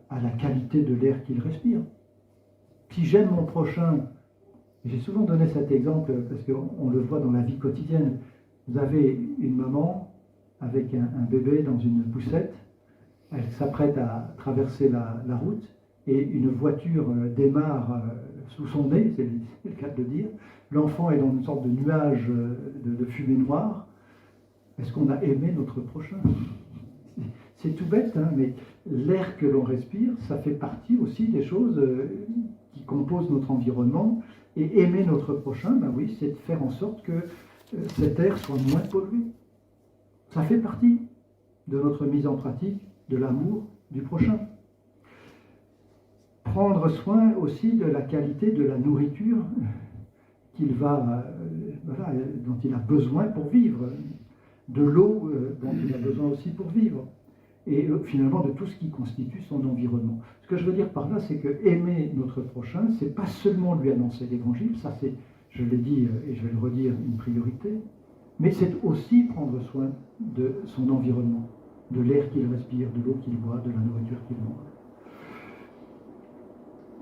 à la qualité de l'air qu'il respire. Si j'aime mon prochain, j'ai souvent donné cet exemple parce qu'on le voit dans la vie quotidienne, vous avez une maman avec un bébé dans une poussette, elle s'apprête à traverser la route et une voiture démarre sous son nez, c'est le cas de le dire, l'enfant est dans une sorte de nuage de fumée noire. Est-ce qu'on a aimé notre prochain ? C'est tout bête, hein, mais l'air que l'on respire, ça fait partie aussi des choses qui composent notre environnement. Et aimer notre prochain, ben oui, c'est de faire en sorte que cet air soit moins pollué. Ça fait partie de notre mise en pratique de l'amour du prochain. Prendre soin aussi de la qualité de la nourriture dont il a besoin pour vivre, de l'eau dont il a besoin aussi pour vivre, et finalement de tout ce qui constitue son environnement. Ce que je veux dire par là, c'est que aimer notre prochain, c'est pas seulement lui annoncer l'évangile, ça c'est, je l'ai dit et je vais le redire, une priorité, mais c'est aussi prendre soin de son environnement, de l'air qu'il respire, de l'eau qu'il boit, de la nourriture qu'il mange.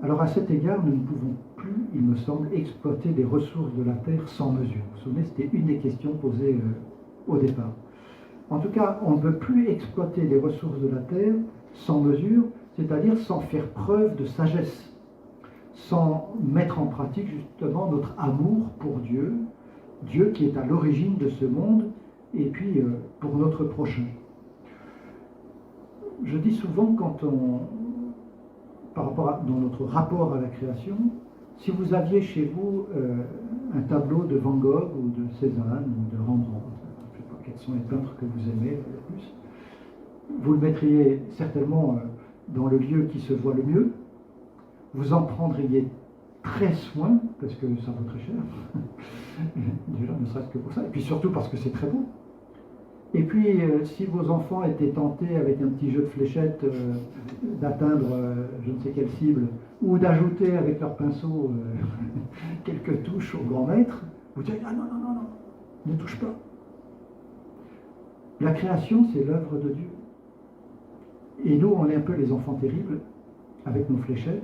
Alors à cet égard, nous ne pouvons plus, il me semble, exploiter les ressources de la terre sans mesure. Vous vous souvenez, c'était une des questions posées au départ. En tout cas, on ne peut plus exploiter les ressources de la terre sans mesure, c'est-à-dire sans faire preuve de sagesse, sans mettre en pratique justement notre amour pour Dieu, Dieu qui est à l'origine de ce monde, et puis pour notre prochain. Je dis souvent dans notre rapport à la création, si vous aviez chez vous un tableau de Van Gogh ou de Cézanne ou de Rembrandt, je ne sais pas quels sont les peintres que vous aimez le plus, vous le mettriez certainement dans le lieu qui se voit le mieux, vous en prendriez très soin, parce que ça vaut très cher, déjà ne serait-ce que pour ça, et puis surtout parce que c'est très beau. Et puis, si vos enfants étaient tentés avec un petit jeu de fléchettes d'atteindre je ne sais quelle cible, ou d'ajouter avec leur pinceau quelques touches au grand maître, vous direz « Ah non, non, non, non, ne touche pas ». La création, c'est l'œuvre de Dieu. Et nous, on est un peu les enfants terribles, avec nos fléchettes,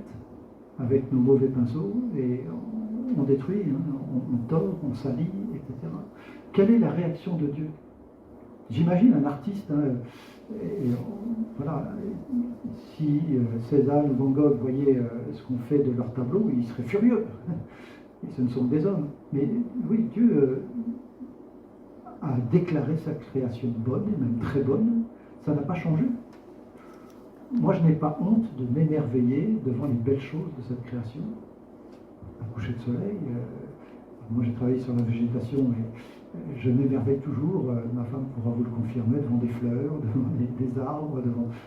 avec nos mauvais pinceaux, et on détruit, hein, on tord, on salit, etc. Quelle est la réaction de Dieu ? J'imagine un artiste, si Cézanne ou Van Gogh voyaient ce qu'on fait de leur tableau, ils seraient furieux. Et ce ne sont que des hommes. Mais oui, Dieu a déclaré sa création bonne, et même très bonne. Ça n'a pas changé. Moi, je n'ai pas honte de m'émerveiller devant les belles choses de cette création. Un coucher de soleil, moi j'ai travaillé sur la végétation, et je m'émerveille toujours, ma femme pourra vous le confirmer, devant des fleurs, devant des arbres,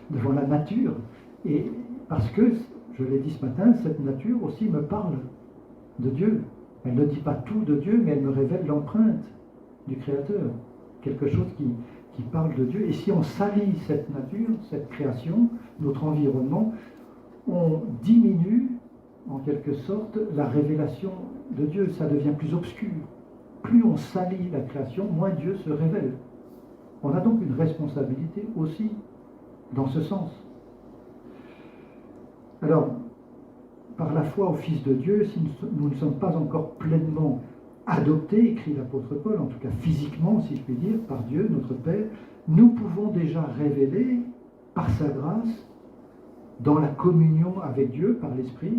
devant la nature. Et parce que, je l'ai dit ce matin, cette nature aussi me parle de Dieu. Elle ne dit pas tout de Dieu, mais elle me révèle l'empreinte du Créateur. Quelque chose qui parle de Dieu. Et si on salit cette nature, cette création, notre environnement, on diminue en quelque sorte la révélation de Dieu. Ça devient plus obscur. Plus on salit la création, moins Dieu se révèle. On a donc une responsabilité aussi dans ce sens. Alors, par la foi au Fils de Dieu, si nous ne sommes pas encore pleinement adoptés, écrit l'apôtre Paul, en tout cas physiquement, si je puis dire, par Dieu, notre Père, nous pouvons déjà révéler, par sa grâce, dans la communion avec Dieu, par l'Esprit,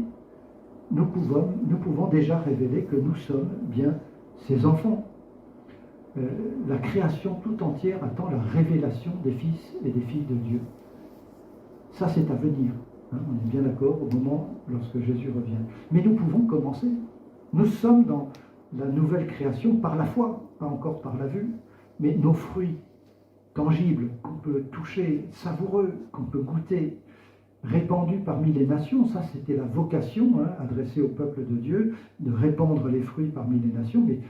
nous pouvons déjà révéler que nous sommes bien ses enfants. La création tout entière attend la révélation des fils et des filles de Dieu. Ça, c'est à venir. Hein, on est bien d'accord au moment lorsque Jésus revient. Mais nous pouvons commencer. Nous sommes dans la nouvelle création par la foi, pas encore par la vue, mais nos fruits tangible, qu'on peut toucher, savoureux, qu'on peut goûter, répandu parmi les nations. Ça, c'était la vocation adressée au peuple de Dieu, de répandre les fruits parmi les nations. Mais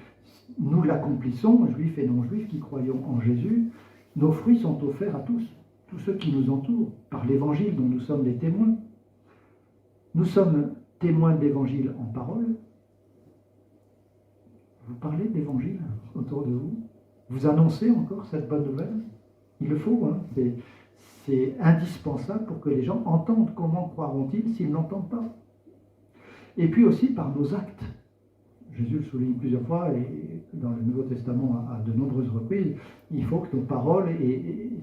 nous l'accomplissons, juifs et non-juifs qui croyons en Jésus. Nos fruits sont offerts à tous ceux qui nous entourent, par l'Évangile dont nous sommes les témoins. Nous sommes témoins de l'Évangile en parole. Vous parlez de l'Évangile autour de vous. Vous annoncez encore cette bonne nouvelle. Il le faut, c'est indispensable pour que les gens entendent. Comment croiront-ils s'ils n'entendent pas? Et puis aussi par nos actes. Jésus le souligne plusieurs fois, et dans le Nouveau Testament à de nombreuses reprises, il faut que nos paroles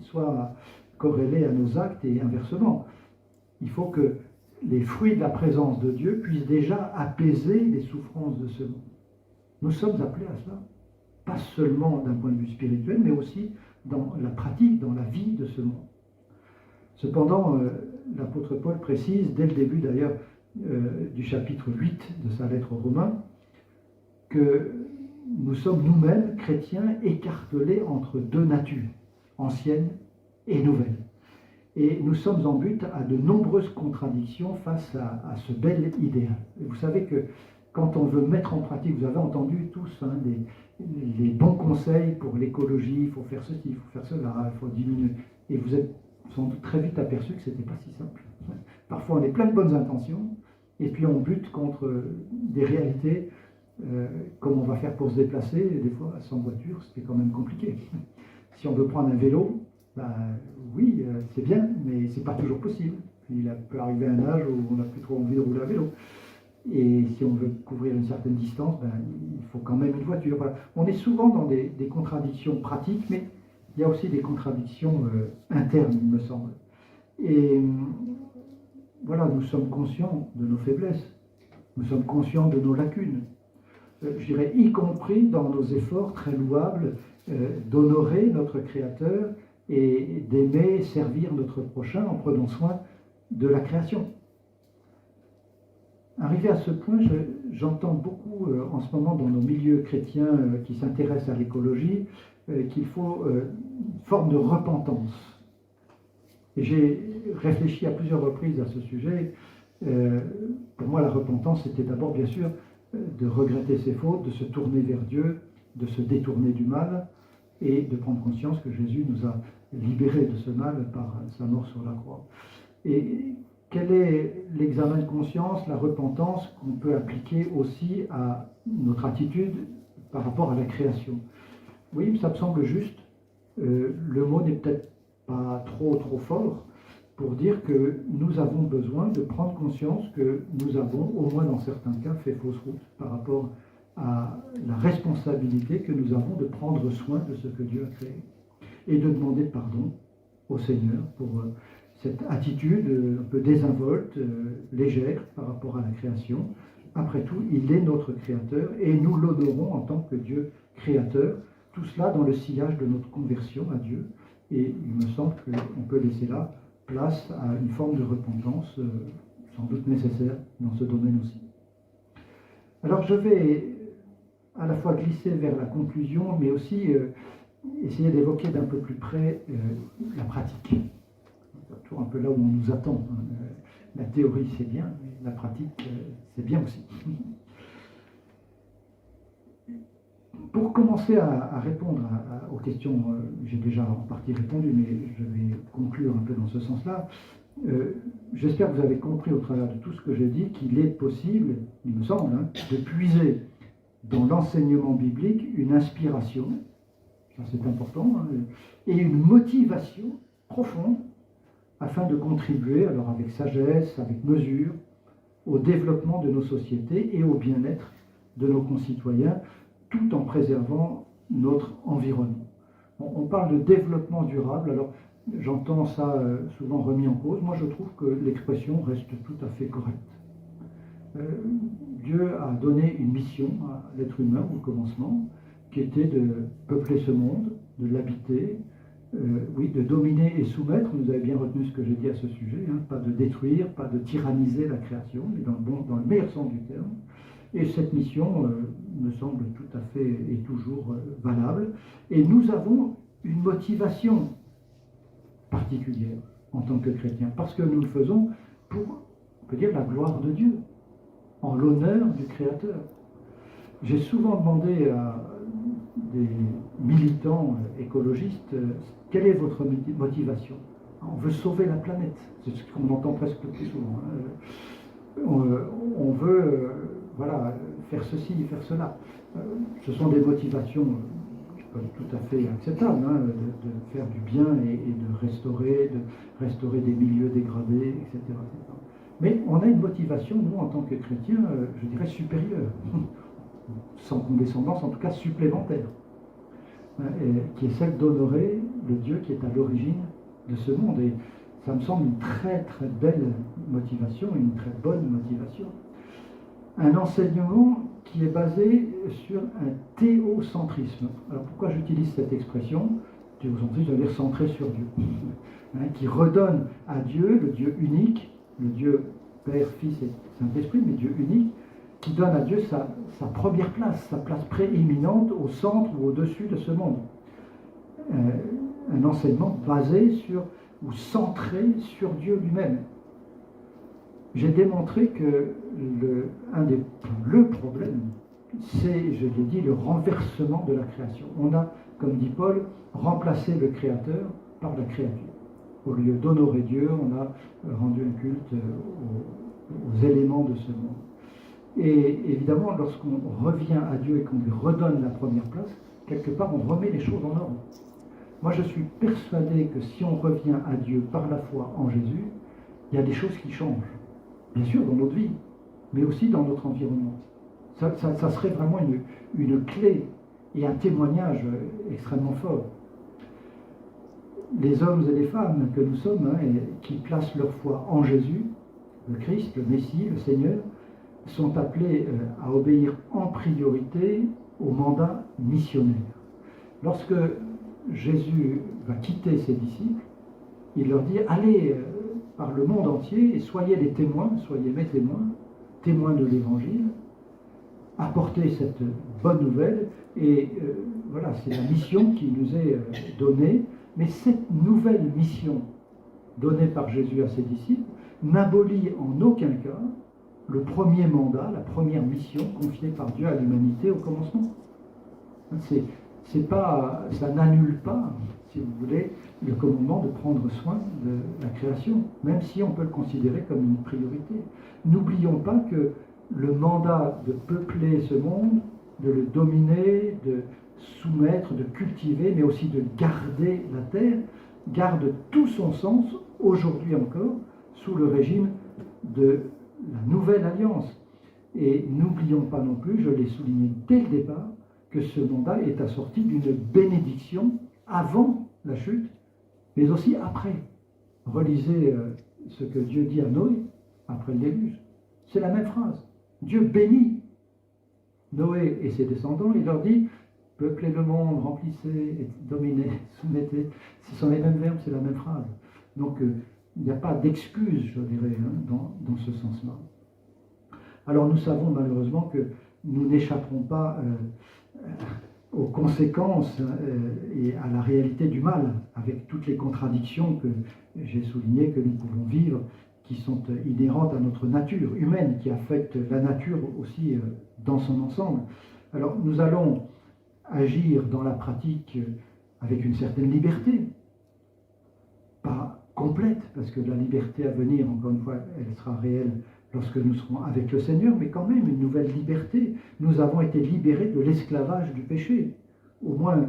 soient corrélées à nos actes et inversement. Il faut que les fruits de la présence de Dieu puissent déjà apaiser les souffrances de ce monde. Nous sommes appelés à cela, pas seulement d'un point de vue spirituel, mais aussi dans la pratique, dans la vie de ce monde. Cependant, l'apôtre Paul précise, dès le début d'ailleurs du chapitre 8 de sa lettre aux Romains, que nous sommes nous-mêmes, chrétiens, écartelés entre deux natures, anciennes et nouvelles. Et nous sommes en butte à de nombreuses contradictions face à ce bel idéal. Et vous savez que quand on veut mettre en pratique, vous avez entendu tous les bons conseils pour l'écologie, il faut faire ceci, il faut faire cela, il faut diminuer. Et vous êtes sans doute très vite aperçu que ce n'était pas si simple. Parfois on est plein de bonnes intentions, et puis on bute contre des réalités, comme on va faire pour se déplacer, et des fois sans voiture, c'est quand même compliqué. Si on veut prendre un vélo, oui, c'est bien, mais c'est pas toujours possible. Il peut arriver un âge où on n'a plus trop envie de rouler à vélo. Et si on veut couvrir une certaine distance, il faut quand même une voiture. Voilà. On est souvent dans des contradictions pratiques, mais il y a aussi des contradictions internes, il me semble. Et voilà, nous sommes conscients de nos faiblesses, nous sommes conscients de nos lacunes. Je dirais, y compris dans nos efforts très louables d'honorer notre Créateur et d'aimer servir notre prochain en prenant soin de la création. Arrivé à ce point, j'entends beaucoup en ce moment dans nos milieux chrétiens qui s'intéressent à l'écologie qu'il faut une forme de repentance. Et j'ai réfléchi à plusieurs reprises à ce sujet. Pour moi, la repentance, c'était d'abord, bien sûr, de regretter ses fautes, de se tourner vers Dieu, de se détourner du mal et de prendre conscience que Jésus nous a libérés de ce mal par sa mort sur la croix. Et quel est l'examen de conscience, la repentance qu'on peut appliquer aussi à notre attitude par rapport à la création? Oui, ça me semble juste. Le mot n'est peut-être pas trop fort pour dire que nous avons besoin de prendre conscience que nous avons, au moins dans certains cas, fait fausse route par rapport à la responsabilité que nous avons de prendre soin de ce que Dieu a créé et de demander pardon au Seigneur pour cette attitude un peu désinvolte, légère par rapport à la création. Après tout, il est notre Créateur et nous l'honorons en tant que Dieu créateur, tout cela dans le sillage de notre conversion à Dieu. Et il me semble qu'on peut laisser là place à une forme de repentance sans doute nécessaire dans ce domaine aussi. Alors je vais à la fois glisser vers la conclusion, mais aussi essayer d'évoquer d'un peu plus près la pratique. C'est toujours un peu là où on nous attend. La théorie, c'est bien, mais la pratique, c'est bien aussi. Pour commencer à répondre aux questions, j'ai déjà en partie répondu, mais je vais conclure un peu dans ce sens-là. J'espère que vous avez compris au travers de tout ce que j'ai dit qu'il est possible, il me semble, de puiser dans l'enseignement biblique une inspiration, ça c'est important, et une motivation profonde afin de contribuer, alors avec sagesse, avec mesure, au développement de nos sociétés et au bien-être de nos concitoyens, tout en préservant notre environnement. On parle de développement durable, alors j'entends ça souvent remis en cause. Moi, je trouve que l'expression reste tout à fait correcte. Dieu a donné une mission à l'être humain au commencement, qui était de peupler ce monde, de l'habiter, oui, de dominer et soumettre. Vous avez bien retenu ce que j'ai dit à ce sujet, pas de détruire, pas de tyranniser la création, mais dans le meilleur sens du terme. Et cette mission me semble tout à fait et toujours valable. Et nous avons une motivation particulière en tant que chrétien, parce que nous le faisons pour, on peut dire, la gloire de Dieu, en l'honneur du Créateur. J'ai souvent demandé à des militants écologistes, quelle est votre motivation? On veut sauver la planète, c'est ce qu'on entend presque le plus souvent. On veut voilà, faire ceci, faire cela. Ce sont des motivations tout à fait acceptables, hein, de faire du bien et de restaurer des milieux dégradés, etc., etc. Mais on a une motivation, nous, en tant que chrétiens, je dirais supérieure, sans condescendance, en tout cas supplémentaire, qui est celle d'honorer le Dieu qui est à l'origine de ce monde. Et ça me semble une très très belle motivation, une très bonne motivation. Un enseignement qui est basé sur un théocentrisme. Alors pourquoi j'utilise cette expression? Théocentrisme, ça veut dire centré sur Dieu, qui redonne à Dieu, le Dieu unique, le Dieu Père, Fils et Saint-Esprit, mais Dieu unique, qui donne à Dieu sa première place, sa place prééminente au centre ou au-dessus de ce monde. Un enseignement basé sur, ou centré sur Dieu lui-même. J'ai démontré que le problème, c'est, je l'ai dit, le renversement de la création. On a, comme dit Paul, remplacé le Créateur par la créature. Au lieu d'honorer Dieu, on a rendu un culte aux éléments de ce monde. Et évidemment, lorsqu'on revient à Dieu et qu'on lui redonne la première place, quelque part, on remet les choses en ordre. Moi, je suis persuadé que si on revient à Dieu par la foi en Jésus, il y a des choses qui changent. Bien sûr, dans notre vie, mais aussi dans notre environnement. Ça serait vraiment une clé et un témoignage extrêmement fort. Les hommes et les femmes que nous sommes, qui placent leur foi en Jésus, le Christ, le Messie, le Seigneur, sont appelés à obéir en priorité au mandat missionnaire. Lorsque Jésus va quitter ses disciples, il leur dit « Allez par le monde entier et soyez les témoins, soyez mes témoins, témoins de l'Évangile, apportez cette bonne nouvelle. » Et voilà, c'est la mission qui nous est donnée. Mais cette nouvelle mission donnée par Jésus à ses disciples n'abolit en aucun cas le premier mandat, la première mission confiée par Dieu à l'humanité au commencement. Ça n'annule pas, si vous voulez, le commandement de prendre soin de la création, même si on peut le considérer comme une priorité. N'oublions pas que le mandat de peupler ce monde, de le dominer, de soumettre, de cultiver, mais aussi de garder la terre, garde tout son sens, aujourd'hui encore, sous le régime de la nouvelle alliance. Et n'oublions pas non plus, je l'ai souligné dès le départ, que ce mandat est assorti d'une bénédiction avant la chute, mais aussi après. Relisez ce que Dieu dit à Noé après le déluge. C'est la même phrase. Dieu bénit Noé et ses descendants, il leur dit « Peuplez le monde, remplissez, dominez, soumettez ». Ce sont les mêmes verbes, c'est la même phrase. Donc il n'y a pas d'excuse, je dirais, dans ce sens-là. Alors nous savons malheureusement que nous n'échapperons pas aux conséquences et à la réalité du mal, avec toutes les contradictions que j'ai soulignées, que nous pouvons vivre, qui sont inhérentes à notre nature humaine, qui affectent la nature aussi dans son ensemble. Alors nous allons agir dans la pratique avec une certaine liberté, pas complète, parce que la liberté à venir, encore une fois, elle sera réelle lorsque nous serons avec le Seigneur, mais quand même une nouvelle liberté. Nous avons été libérés de l'esclavage du péché, au moins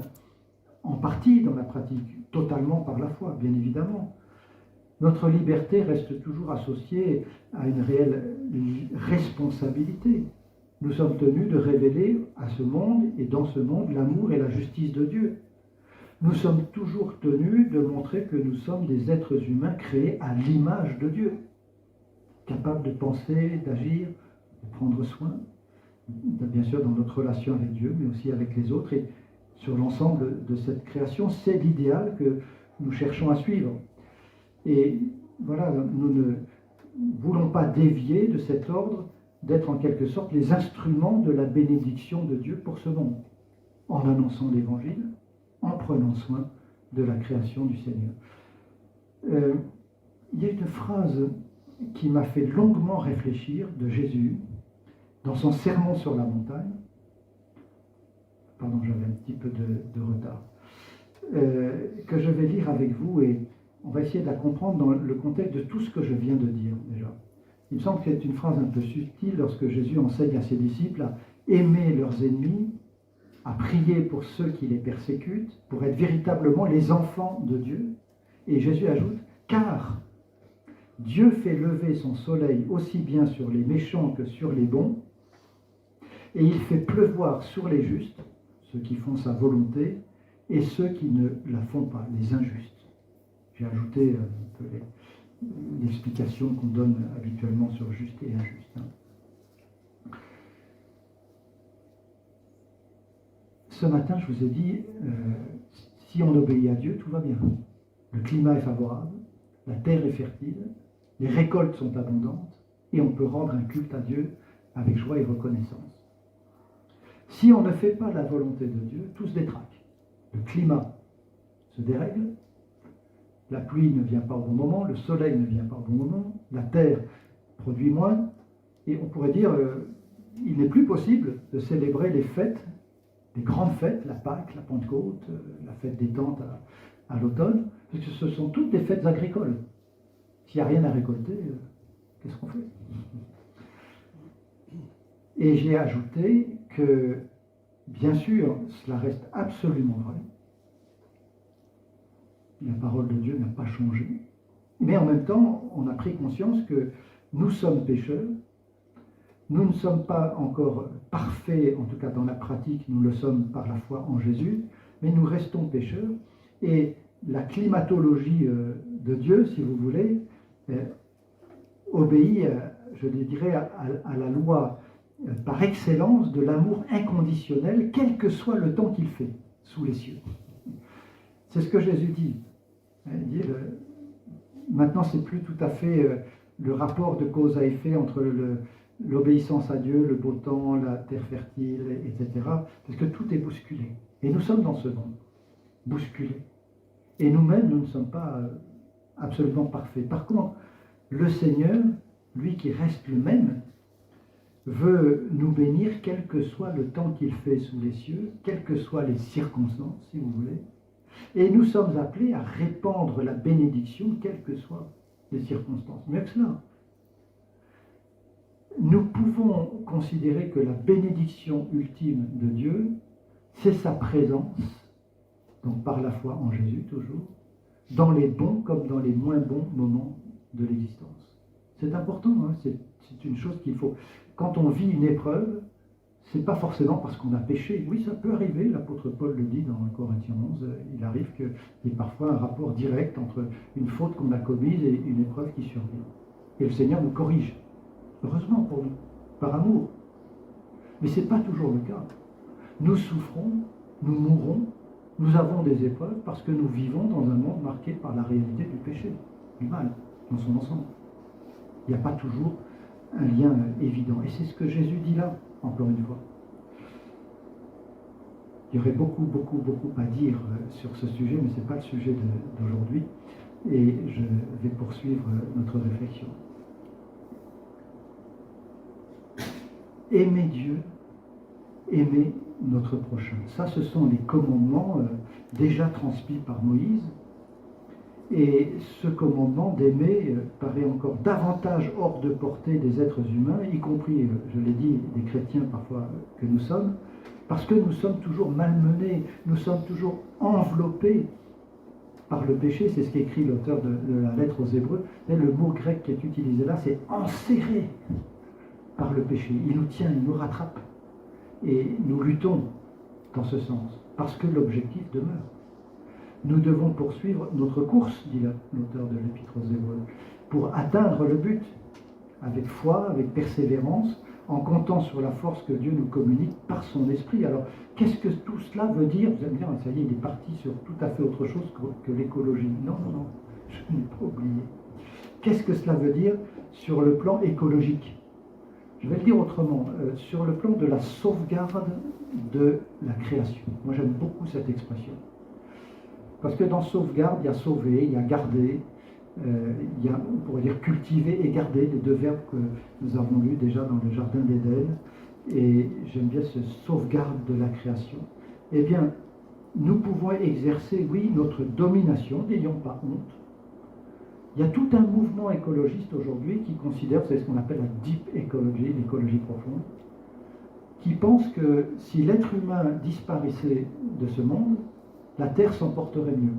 en partie dans la pratique, totalement par la foi, bien évidemment. Notre liberté reste toujours associée à une réelle responsabilité. Nous sommes tenus de révéler à ce monde et dans ce monde l'amour et la justice de Dieu. Nous sommes toujours tenus de montrer que nous sommes des êtres humains créés à l'image de Dieu, capables de penser, d'agir, de prendre soin, bien sûr dans notre relation avec Dieu, mais aussi avec les autres. Et sur l'ensemble de cette création, c'est l'idéal que nous cherchons à suivre. Et voilà, nous ne voulons pas dévier de cet ordre d'être en quelque sorte les instruments de la bénédiction de Dieu pour ce monde, en annonçant l'Évangile, en prenant soin de la création du Seigneur. Il y a une phrase qui m'a fait longuement réfléchir de Jésus dans son sermon sur la montagne. Pardon, j'avais un petit peu de retard. Que je vais lire avec vous et on va essayer de la comprendre dans le contexte de tout ce que je viens de dire déjà. Il me semble que c'est une phrase un peu subtile lorsque Jésus enseigne à ses disciples à aimer leurs ennemis, à prier pour ceux qui les persécutent, pour être véritablement les enfants de Dieu. Et Jésus ajoute, car Dieu fait lever son soleil aussi bien sur les méchants que sur les bons, et il fait pleuvoir sur les justes, ceux qui font sa volonté, et ceux qui ne la font pas, les injustes. J'ai ajouté un peu l'explication qu'on donne habituellement sur juste et injuste. Ce matin, je vous ai dit, si on obéit à Dieu, tout va bien. Le climat est favorable, la terre est fertile, les récoltes sont abondantes, et on peut rendre un culte à Dieu avec joie et reconnaissance. Si on ne fait pas la volonté de Dieu, tout se détraque. Le climat se dérègle, la pluie ne vient pas au bon moment, le soleil ne vient pas au bon moment, la terre produit moins, et on pourrait dire il n'est plus possible de célébrer les fêtes, les grandes fêtes, la Pâque, la Pentecôte, la fête des tentes à l'automne, parce que ce sont toutes des fêtes agricoles. S'il n'y a rien à récolter, qu'est-ce qu'on fait? Et j'ai ajouté que, bien sûr, cela reste absolument vrai. La parole de Dieu n'a pas changé. Mais en même temps, on a pris conscience que nous sommes pécheurs. Nous ne sommes pas encore parfaits, en tout cas dans la pratique, nous le sommes par la foi en Jésus, mais nous restons pécheurs. Et la climatologie de Dieu, si vous voulez, obéit, je dirais, à la loi par excellence de l'amour inconditionnel, quel que soit le temps qu'il fait sous les cieux. C'est ce que Jésus dit. Il dit maintenant, c'est plus tout à fait le rapport de cause à effet entre l'obéissance à Dieu, le beau temps, la terre fertile, etc. Parce que tout est bousculé. Et nous sommes dans ce monde, bousculés. Et nous-mêmes, nous ne sommes pas absolument parfaits. Par contre, le Seigneur, lui qui reste le même, veut nous bénir quel que soit le temps qu'il fait sous les cieux, quelles que soient les circonstances, si vous voulez. Et nous sommes appelés à répandre la bénédiction, quelles que soient les circonstances. Mieux que cela, nous pouvons considérer que la bénédiction ultime de Dieu, c'est sa présence, donc par la foi en Jésus toujours, dans les bons comme dans les moins bons moments de l'existence. C'est important, hein, c'est une chose qu'il faut... Quand on vit une épreuve, c'est pas forcément parce qu'on a péché. Oui, ça peut arriver, l'apôtre Paul le dit dans Corinthiens 11, il arrive qu'il y ait parfois un rapport direct entre une faute qu'on a commise et une épreuve qui survient. Et le Seigneur nous corrige. Heureusement pour nous, par amour. Mais ce n'est pas toujours le cas. Nous souffrons, nous mourrons, nous avons des épreuves parce que nous vivons dans un monde marqué par la réalité du péché, du mal, dans son ensemble. Il n'y a pas toujours un lien évident. Et c'est ce que Jésus dit là, encore une fois. Il y aurait beaucoup à dire sur ce sujet, mais ce n'est pas le sujet d'aujourd'hui. Et je vais poursuivre notre réflexion. Aimer Dieu, aimer notre prochain. Ça, ce sont les commandements déjà transmis par Moïse. Et ce commandement d'aimer paraît encore davantage hors de portée des êtres humains, y compris, je l'ai dit, des chrétiens parfois que nous sommes, parce que nous sommes toujours malmenés, nous sommes toujours enveloppés par le péché. C'est ce qu'écrit l'auteur de la lettre aux Hébreux. Le mot grec qui est utilisé là, c'est enserré par le péché. Il nous tient, il nous rattrape. Et nous luttons dans ce sens, parce que l'objectif demeure. Nous devons poursuivre notre course, dit l'auteur de l'Épître aux Hébreux, pour atteindre le but, avec foi, avec persévérance, en comptant sur la force que Dieu nous communique par son esprit. Alors, qu'est-ce que tout cela veut dire? Vous allez me dire, ça y est, il est parti sur tout à fait autre chose que l'écologie. Non, je n'ai pas oublié. Qu'est-ce que cela veut dire sur le plan écologique? Je vais le dire autrement, sur le plan de la sauvegarde de la création. Moi, j'aime beaucoup cette expression. Parce que dans sauvegarde, il y a sauver, il y a garder, il y a, on pourrait dire cultiver et garder, les deux verbes que nous avons lus déjà dans le Jardin d'Éden. Et j'aime bien ce sauvegarde de la création. Eh bien, nous pouvons exercer, oui, notre domination, n'ayons pas honte. Il y a tout un mouvement écologiste aujourd'hui qui considère, c'est ce qu'on appelle la deep ecology, l'écologie profonde, qui pense que si l'être humain disparaissait de ce monde, la Terre s'en porterait mieux.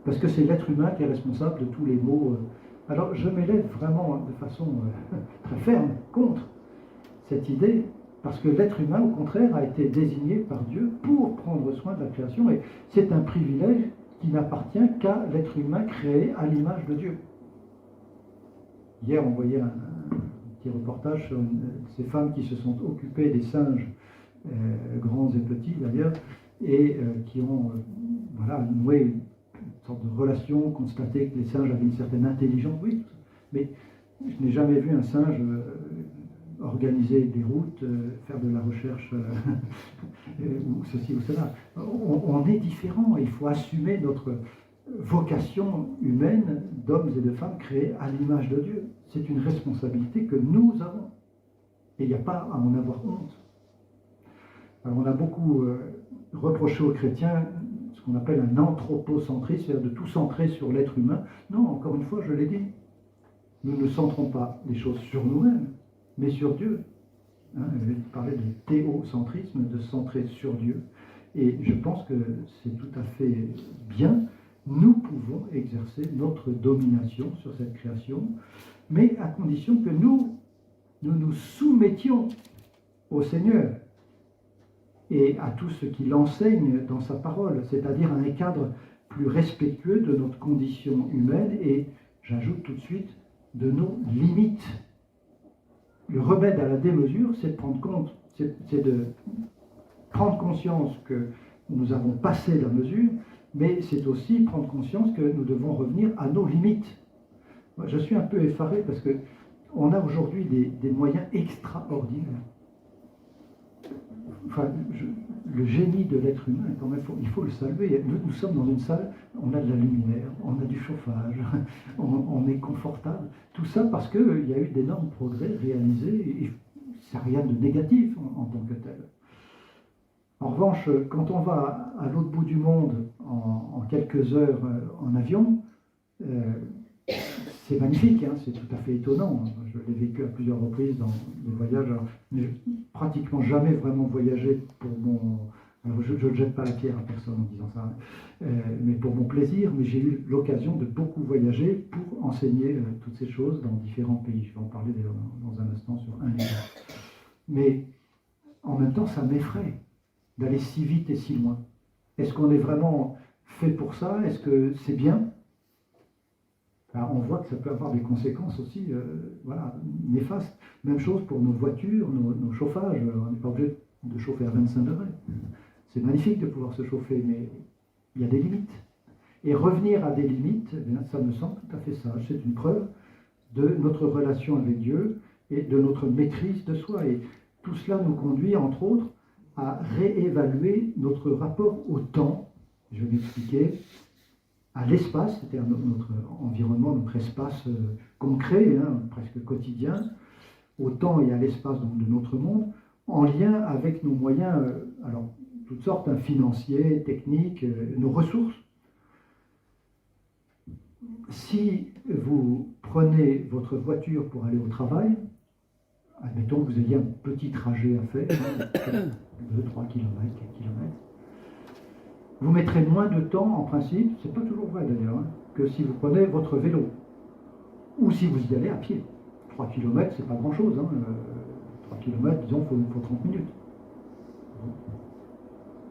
Parce que c'est l'être humain qui est responsable de tous les maux. Alors je m'élève vraiment de façon très ferme contre cette idée, parce que l'être humain, au contraire, a été désigné par Dieu pour prendre soin de la création, et c'est un privilège qui n'appartient qu'à l'être humain créé à l'image de Dieu. Hier, on voyait un petit reportage sur ces femmes qui se sont occupées des singes, grands et petits d'ailleurs, et qui ont noué une sorte de relation, constaté que les singes avaient une certaine intelligence, oui, mais je n'ai jamais vu un singe organiser des routes, faire de la recherche, ou ceci ou cela. On est différents, il faut assumer notre vocation humaine d'hommes et de femmes créés à l'image de Dieu. C'est une responsabilité que nous avons. Et il n'y a pas à en avoir honte. Alors on a beaucoup reproché aux chrétiens ce qu'on appelle un anthropocentrisme, c'est-à-dire de tout centrer sur l'être humain. Non, encore une fois, je l'ai dit, nous ne centrons pas les choses sur nous-mêmes, mais sur Dieu. Je parlais de théocentrisme, de centrer sur Dieu. Et je pense que c'est tout à fait bien. Nous pouvons exercer notre domination sur cette création, mais à condition que nous nous soumettions au Seigneur et à tout ce qu'il enseigne dans sa parole, c'est-à-dire à un cadre plus respectueux de notre condition humaine et, j'ajoute tout de suite, de nos limites. Le remède à la démesure, c'est de prendre compte, c'est de prendre conscience que nous avons passé la mesure, mais c'est aussi prendre conscience que nous devons revenir à nos limites. Moi, je suis un peu effaré parce que on a aujourd'hui des moyens extraordinaires. Enfin, le génie de l'être humain, quand même, il faut le saluer. Nous sommes dans une salle, on a de la lumière, on a du chauffage, on est confortable. Tout ça parce qu'il y a eu d'énormes progrès réalisés et ça n'a rien de négatif en tant que tel. En revanche, quand on va à l'autre bout du monde en quelques heures en avion, c'est magnifique, hein, c'est tout à fait étonnant. Je l'ai vécu à plusieurs reprises dans des voyages. Mais pratiquement jamais vraiment voyagé pour mon... Alors je ne jette pas la pierre à personne en disant ça, mais pour mon plaisir. Mais j'ai eu l'occasion de beaucoup voyager pour enseigner toutes ces choses dans différents pays. Je vais en parler d'ailleurs dans un instant sur un livre. Mais en même temps, ça m'effraie d'aller si vite et si loin. Est-ce qu'on est vraiment fait pour ça? Est-ce que c'est bien? Alors, on voit que ça peut avoir des conséquences aussi néfastes. Même chose pour nos voitures, nos chauffages. On n'est pas obligé de chauffer à 25 degrés. C'est magnifique de pouvoir se chauffer, mais il y a des limites. Et revenir à des limites, eh bien, ça me semble tout à fait sage. C'est une preuve de notre relation avec Dieu et de notre maîtrise de soi. Et tout cela nous conduit, entre autres, à réévaluer notre rapport au temps. Je vais m'expliquer. À l'espace, c'est-à-dire notre environnement, notre espace concret, presque quotidien, au temps et à l'espace de notre monde, en lien avec nos moyens, alors toutes sortes, financiers, techniques, nos ressources. Si vous prenez votre voiture pour aller au travail, admettons que vous ayez un petit trajet à faire, 2, 3 km, 4 km, vous mettrez moins de temps, en principe, c'est pas toujours vrai d'ailleurs, que si vous prenez votre vélo, ou si vous y allez à pied. 3 km, c'est pas grand-chose. 3 km, disons, il faut 30 minutes.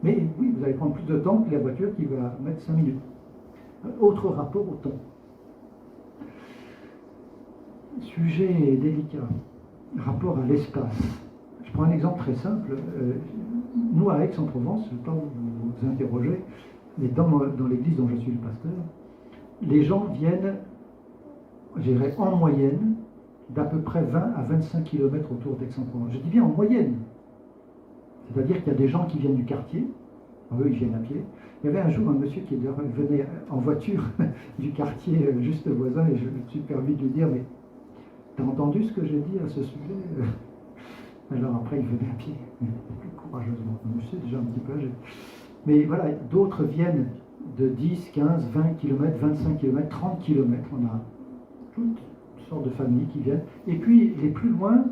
Mais oui, vous allez prendre plus de temps que la voiture qui va mettre 5 minutes. Autre rapport au temps. Sujet délicat. Rapport à l'espace. Je prends un exemple très simple. Nous, à Aix-en-Provence, je ne vais pas vous interroger, mais dans l'église dont je suis le pasteur, les gens viennent, je dirais, en moyenne, d'à peu près 20 à 25 km autour d'Aix-en-Provence. Je dis bien en moyenne. C'est-à-dire qu'il y a des gens qui viennent du quartier, eux, ils viennent à pied. Il y avait un jour un monsieur qui venait en voiture du quartier juste voisin, et je me suis permis de lui dire, mais t'as entendu ce que j'ai dit à ce sujet? Alors après, il venait à pied, plus courageusement. Le monsieur est déjà un petit peu âgé. Mais voilà, d'autres viennent de 10, 15, 20 km, 25 km, 30 km. On a toutes sortes de familles qui viennent. Et puis, les plus loin,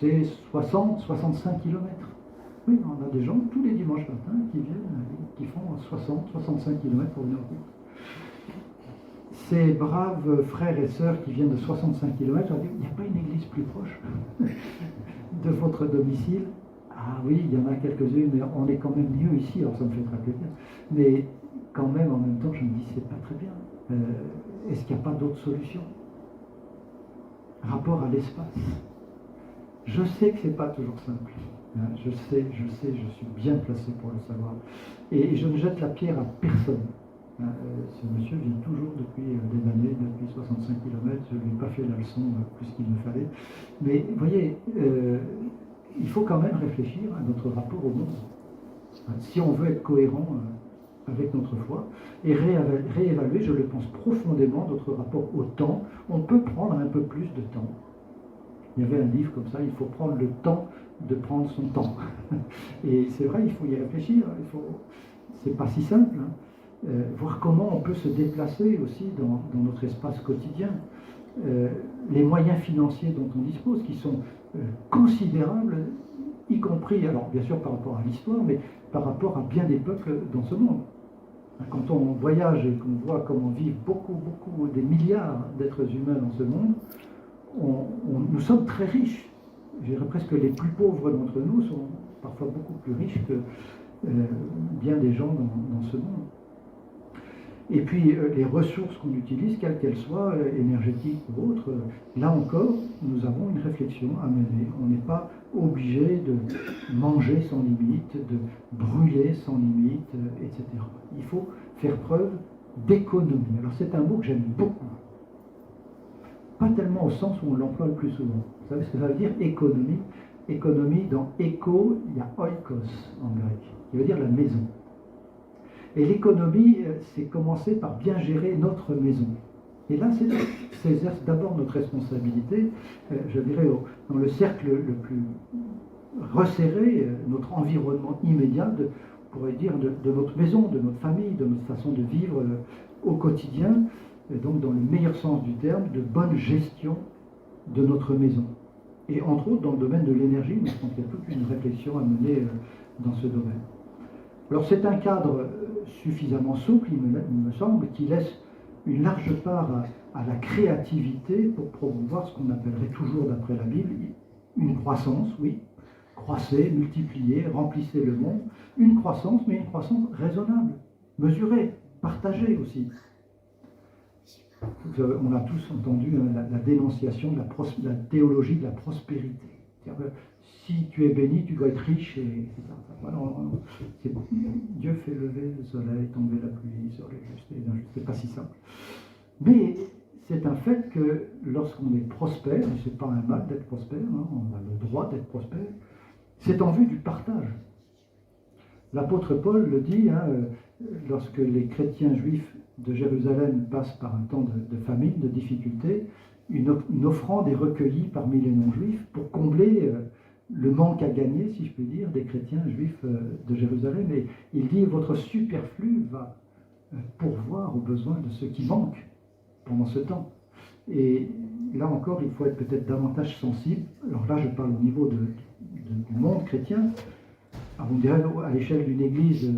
c'est 60, 65 km. Oui, on a des gens tous les dimanches matins qui viennent, qui font 60, 65 km pour venir au culte. Ces braves frères et sœurs qui viennent de 65 km, on dit, il n'y a pas une église plus proche de votre domicile? Ah oui, il y en a quelques-unes, mais on est quand même mieux ici, alors ça me fait très plaisir. Mais quand même, en même temps, je me dis, c'est pas très bien. Est-ce qu'il n'y a pas d'autres solutions? Rapport à l'espace. Je sais que c'est pas toujours simple. Je sais, je suis bien placé pour le savoir. Et je ne jette la pierre à personne. Ce monsieur vient toujours depuis des années, depuis 65 km, je ne lui ai pas fait la leçon plus qu'il me fallait. Mais vous voyez, il faut quand même réfléchir à notre rapport au monde. Si on veut être cohérent avec notre foi, et réévaluer, je le pense profondément, notre rapport au temps. On peut prendre un peu plus de temps. Il y avait un livre comme ça, il faut prendre le temps de prendre son temps. Et c'est vrai, il faut y réfléchir. C'est pas si simple. Voir comment on peut se déplacer aussi dans notre espace quotidien. Les moyens financiers dont on dispose, qui sont considérables, y compris, alors bien sûr par rapport à l'histoire, mais par rapport à bien des peuples dans ce monde. Quand on voyage et qu'on voit comment vivent beaucoup, des milliards d'êtres humains dans ce monde, nous sommes très riches. Je dirais presque les plus pauvres d'entre nous sont parfois beaucoup plus riches que bien des gens dans ce monde. Et puis les ressources qu'on utilise, quelles qu'elles soient, énergétiques ou autres, là encore, nous avons une réflexion à mener. On n'est pas obligé de manger sans limite, de brûler sans limite, etc. Il faut faire preuve d'économie. Alors c'est un mot que j'aime beaucoup. Pas tellement au sens où on l'emploie le plus souvent. Vous savez ce que ça veut dire, économie? Économie, dans éco, il y a oikos en grec, qui veut dire la maison. Et l'économie, c'est commencer par bien gérer notre maison. Et là, c'est d'abord notre responsabilité, je dirais, dans le cercle le plus resserré, notre environnement immédiat, on pourrait dire, de notre maison, de notre famille, de notre façon de vivre au quotidien, donc dans le meilleur sens du terme, de bonne gestion de notre maison. Et entre autres, dans le domaine de l'énergie, je pense qu'il y a toute une réflexion à mener dans ce domaine. Alors c'est un cadre suffisamment souple, il me semble, qui laisse une large part à la créativité pour promouvoir ce qu'on appellerait toujours, d'après la Bible, une croissance, oui, croissez, multipliez, remplissez le monde, une croissance, mais une croissance raisonnable, mesurée, partagée aussi. On a tous entendu la dénonciation de la théologie de la prospérité. Si tu es béni, tu dois être riche, etc. Voilà, Dieu fait lever le soleil, tomber la pluie sur les justes et les injustes. C'est pas si simple. Mais c'est un fait que lorsqu'on est prospère, et c'est pas un mal d'être prospère, hein, on a le droit d'être prospère, c'est en vue du partage. L'apôtre Paul le dit, hein, lorsque les chrétiens juifs de Jérusalem passent par un temps de famine, de difficulté, une offrande est recueillie parmi les non-juifs pour combler le manque à gagner, si je puis dire, des chrétiens juifs de Jérusalem. Et il dit, votre superflu va pourvoir aux besoins de ceux qui manquent pendant ce temps. Et là encore, il faut être peut-être davantage sensible. Alors là, je parle au niveau du monde chrétien. Alors, on dirait à l'échelle d'une église,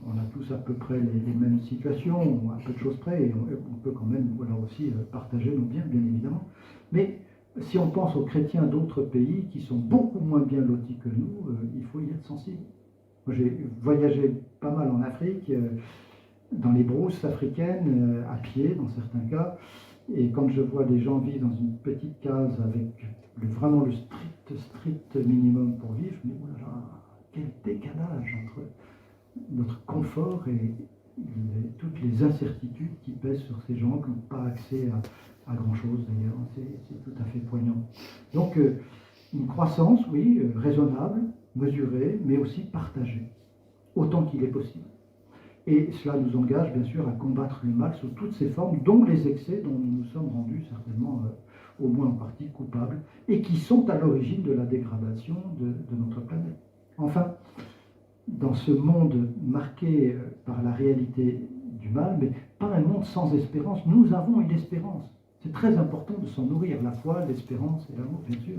on a tous à peu près les mêmes situations, à peu de choses près, et on peut quand même voilà, aussi partager nos biens, bien évidemment. Mais si on pense aux chrétiens d'autres pays qui sont beaucoup moins bien lotis que nous, il faut y être sensible. Moi, j'ai voyagé pas mal en Afrique, dans les brousses africaines, à pied dans certains cas, et quand je vois des gens vivre dans une petite case avec vraiment le strict minimum pour vivre, je me dis, voilà, quel décalage entre notre confort et toutes les incertitudes qui pèsent sur ces gens qui n'ont pas accès à grand-chose d'ailleurs. C'est tout à fait poignant. Donc, une croissance, oui, raisonnable, mesurer, mais aussi partager, autant qu'il est possible. Et cela nous engage bien sûr à combattre le mal sous toutes ses formes, dont les excès dont nous nous sommes rendus certainement au moins en partie coupables, et qui sont à l'origine de la dégradation de notre planète. Enfin, dans ce monde marqué par la réalité du mal, mais pas un monde sans espérance, nous avons une espérance. C'est très important de s'en nourrir, la foi, l'espérance et l'amour, bien sûr.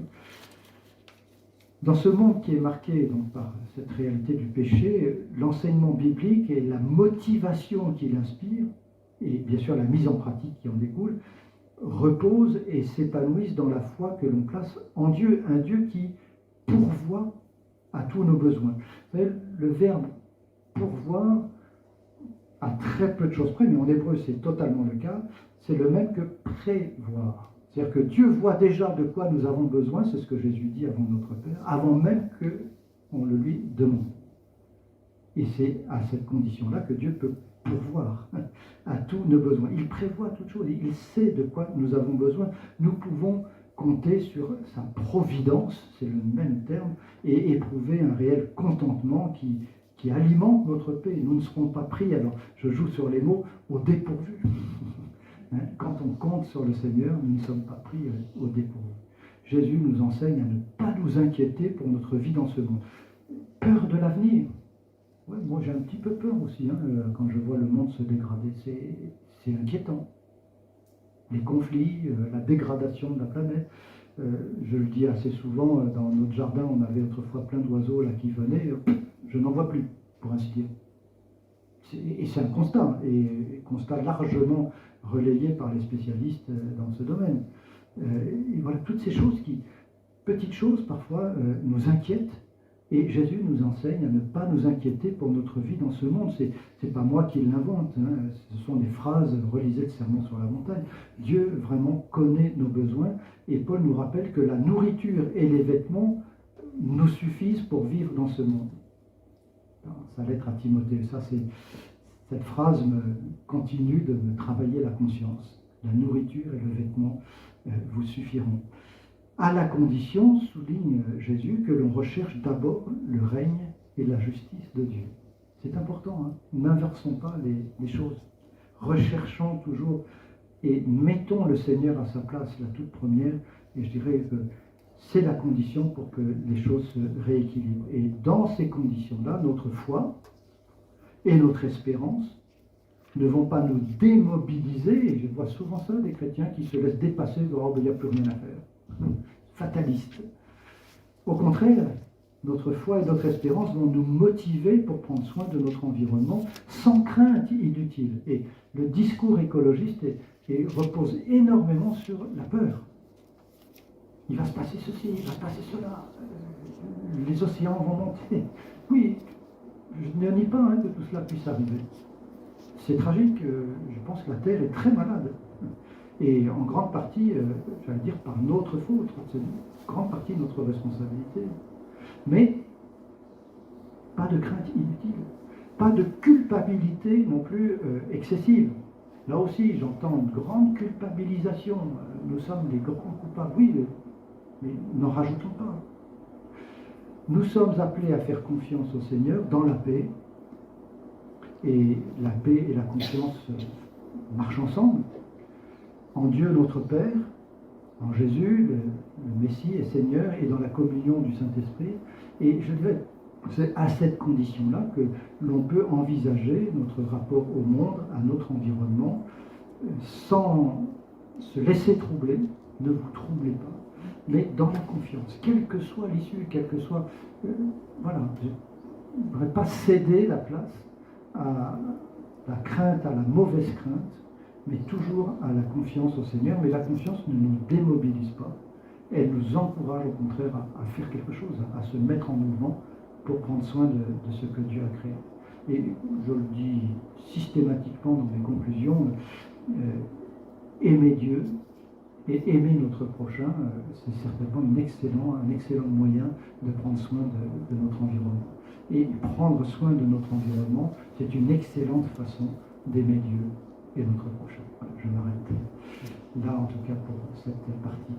Dans ce monde qui est marqué donc, par cette réalité du péché, l'enseignement biblique et la motivation qu'il inspire, et bien sûr la mise en pratique qui en découle, reposent et s'épanouissent dans la foi que l'on place en Dieu, un Dieu qui pourvoit à tous nos besoins. Vous savez, le verbe pourvoir, à très peu de choses près, mais en hébreu c'est totalement le cas, c'est le même que prévoir. C'est-à-dire que Dieu voit déjà de quoi nous avons besoin, c'est ce que Jésus dit avant notre Père, avant même qu'on le lui demande. Et c'est à cette condition-là que Dieu peut pourvoir à tous nos besoins. Il prévoit toutes choses, il sait de quoi nous avons besoin. Nous pouvons compter sur sa providence, c'est le même terme, et éprouver un réel contentement qui alimente notre paix. Nous ne serons pas pris, alors je joue sur les mots, au dépourvu. Quand on compte sur le Seigneur, nous ne sommes pas pris au dépourvu. Jésus nous enseigne à ne pas nous inquiéter pour notre vie dans ce monde. Peur de l'avenir. Ouais, moi j'ai un petit peu peur aussi quand je vois le monde se dégrader. C'est inquiétant. Les conflits, la dégradation de la planète. Je le dis assez souvent, dans notre jardin, on avait autrefois plein d'oiseaux là qui venaient. Je n'en vois plus, pour ainsi dire. Et c'est un constat, et constat largement relayé par les spécialistes dans ce domaine. Et voilà, toutes ces choses petites choses parfois, nous inquiètent, et Jésus nous enseigne à ne pas nous inquiéter pour notre vie dans ce monde. C'est pas moi qui l'invente, ce sont des phrases, relisez le Sermon sur la montagne. Dieu vraiment connaît nos besoins, et Paul nous rappelle que la nourriture et les vêtements nous suffisent pour vivre dans ce monde. Dans sa lettre à Timothée, cette phrase continue de me travailler la conscience. La nourriture et le vêtement vous suffiront. À la condition, souligne Jésus, que l'on recherche d'abord le règne et la justice de Dieu. C'est important, n'inversons pas les choses. Recherchons toujours et mettons le Seigneur à sa place, la toute première, et je dirais que c'est la condition pour que les choses se rééquilibrent. Et dans ces conditions-là, notre foi et notre espérance ne vont pas nous démobiliser. Et je vois souvent ça, des chrétiens qui se laissent dépasser, oh, il n'y a plus rien à faire. Fataliste. Au contraire, notre foi et notre espérance vont nous motiver pour prendre soin de notre environnement sans crainte inutile. Et le discours écologiste repose énormément sur la peur. Il va se passer ceci, il va se passer cela, les océans vont monter. Oui, je ne nie pas que tout cela puisse arriver. C'est tragique, je pense que la Terre est très malade. Et en grande partie, j'allais dire, par notre faute, c'est une grande partie de notre responsabilité. Mais pas de crainte inutile, pas de culpabilité non plus excessive. Là aussi, j'entends une grande culpabilisation. Nous sommes les grands coupables. Oui, mais n'en rajoutons pas. Nous sommes appelés à faire confiance au Seigneur dans la paix. Et la paix et la confiance marchent ensemble. En Dieu notre Père, en Jésus, le Messie et Seigneur, et dans la communion du Saint-Esprit. Et je dirais, c'est à cette condition-là que l'on peut envisager notre rapport au monde, à notre environnement, sans se laisser troubler. Ne vous troublez pas, mais dans la confiance, quelle que soit l'issue, quelle que soit... voilà, je ne voudrais pas céder la place à la crainte, à la mauvaise crainte, mais toujours à la confiance au Seigneur. Mais la confiance ne nous démobilise pas, elle nous encourage au contraire à faire quelque chose, à se mettre en mouvement pour prendre soin de ce que Dieu a créé. Et je le dis systématiquement dans mes conclusions, aimer Dieu et aimer notre prochain, c'est certainement un excellent moyen de prendre soin de notre environnement. Et prendre soin de notre environnement, c'est une excellente façon d'aimer Dieu et notre prochain. Voilà, je m'arrête là, en tout cas, pour cette partie.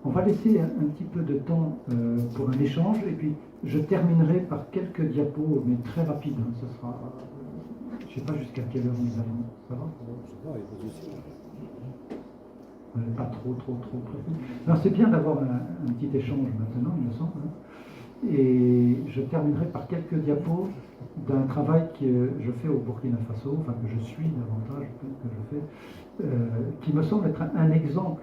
On va laisser un petit peu de temps pour un échange, et puis je terminerai par quelques diapos, mais très rapides. Hein. Ce sera, je ne sais pas jusqu'à quelle heure nous allons. Ça va? Pas trop précis. Alors c'est bien d'avoir un petit échange maintenant, il me semble. Hein. Et je terminerai par quelques diapos d'un travail que je fais au Burkina Faso, enfin que je suis davantage que je fais, qui me semble être un exemple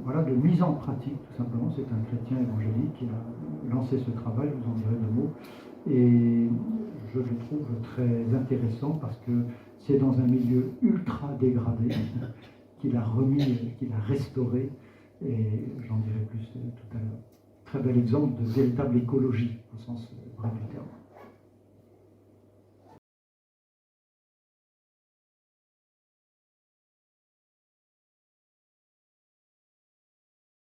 voilà, de mise en pratique, tout simplement. C'est un chrétien évangélique qui a lancé ce travail, je vous en dirai deux mots, et je le trouve très intéressant parce que c'est dans un milieu ultra dégradé qu'il a remis, qu'il a restauré, et j'en dirai plus tout à l'heure. Très bel exemple de véritable écologie, au sens vrai du terme.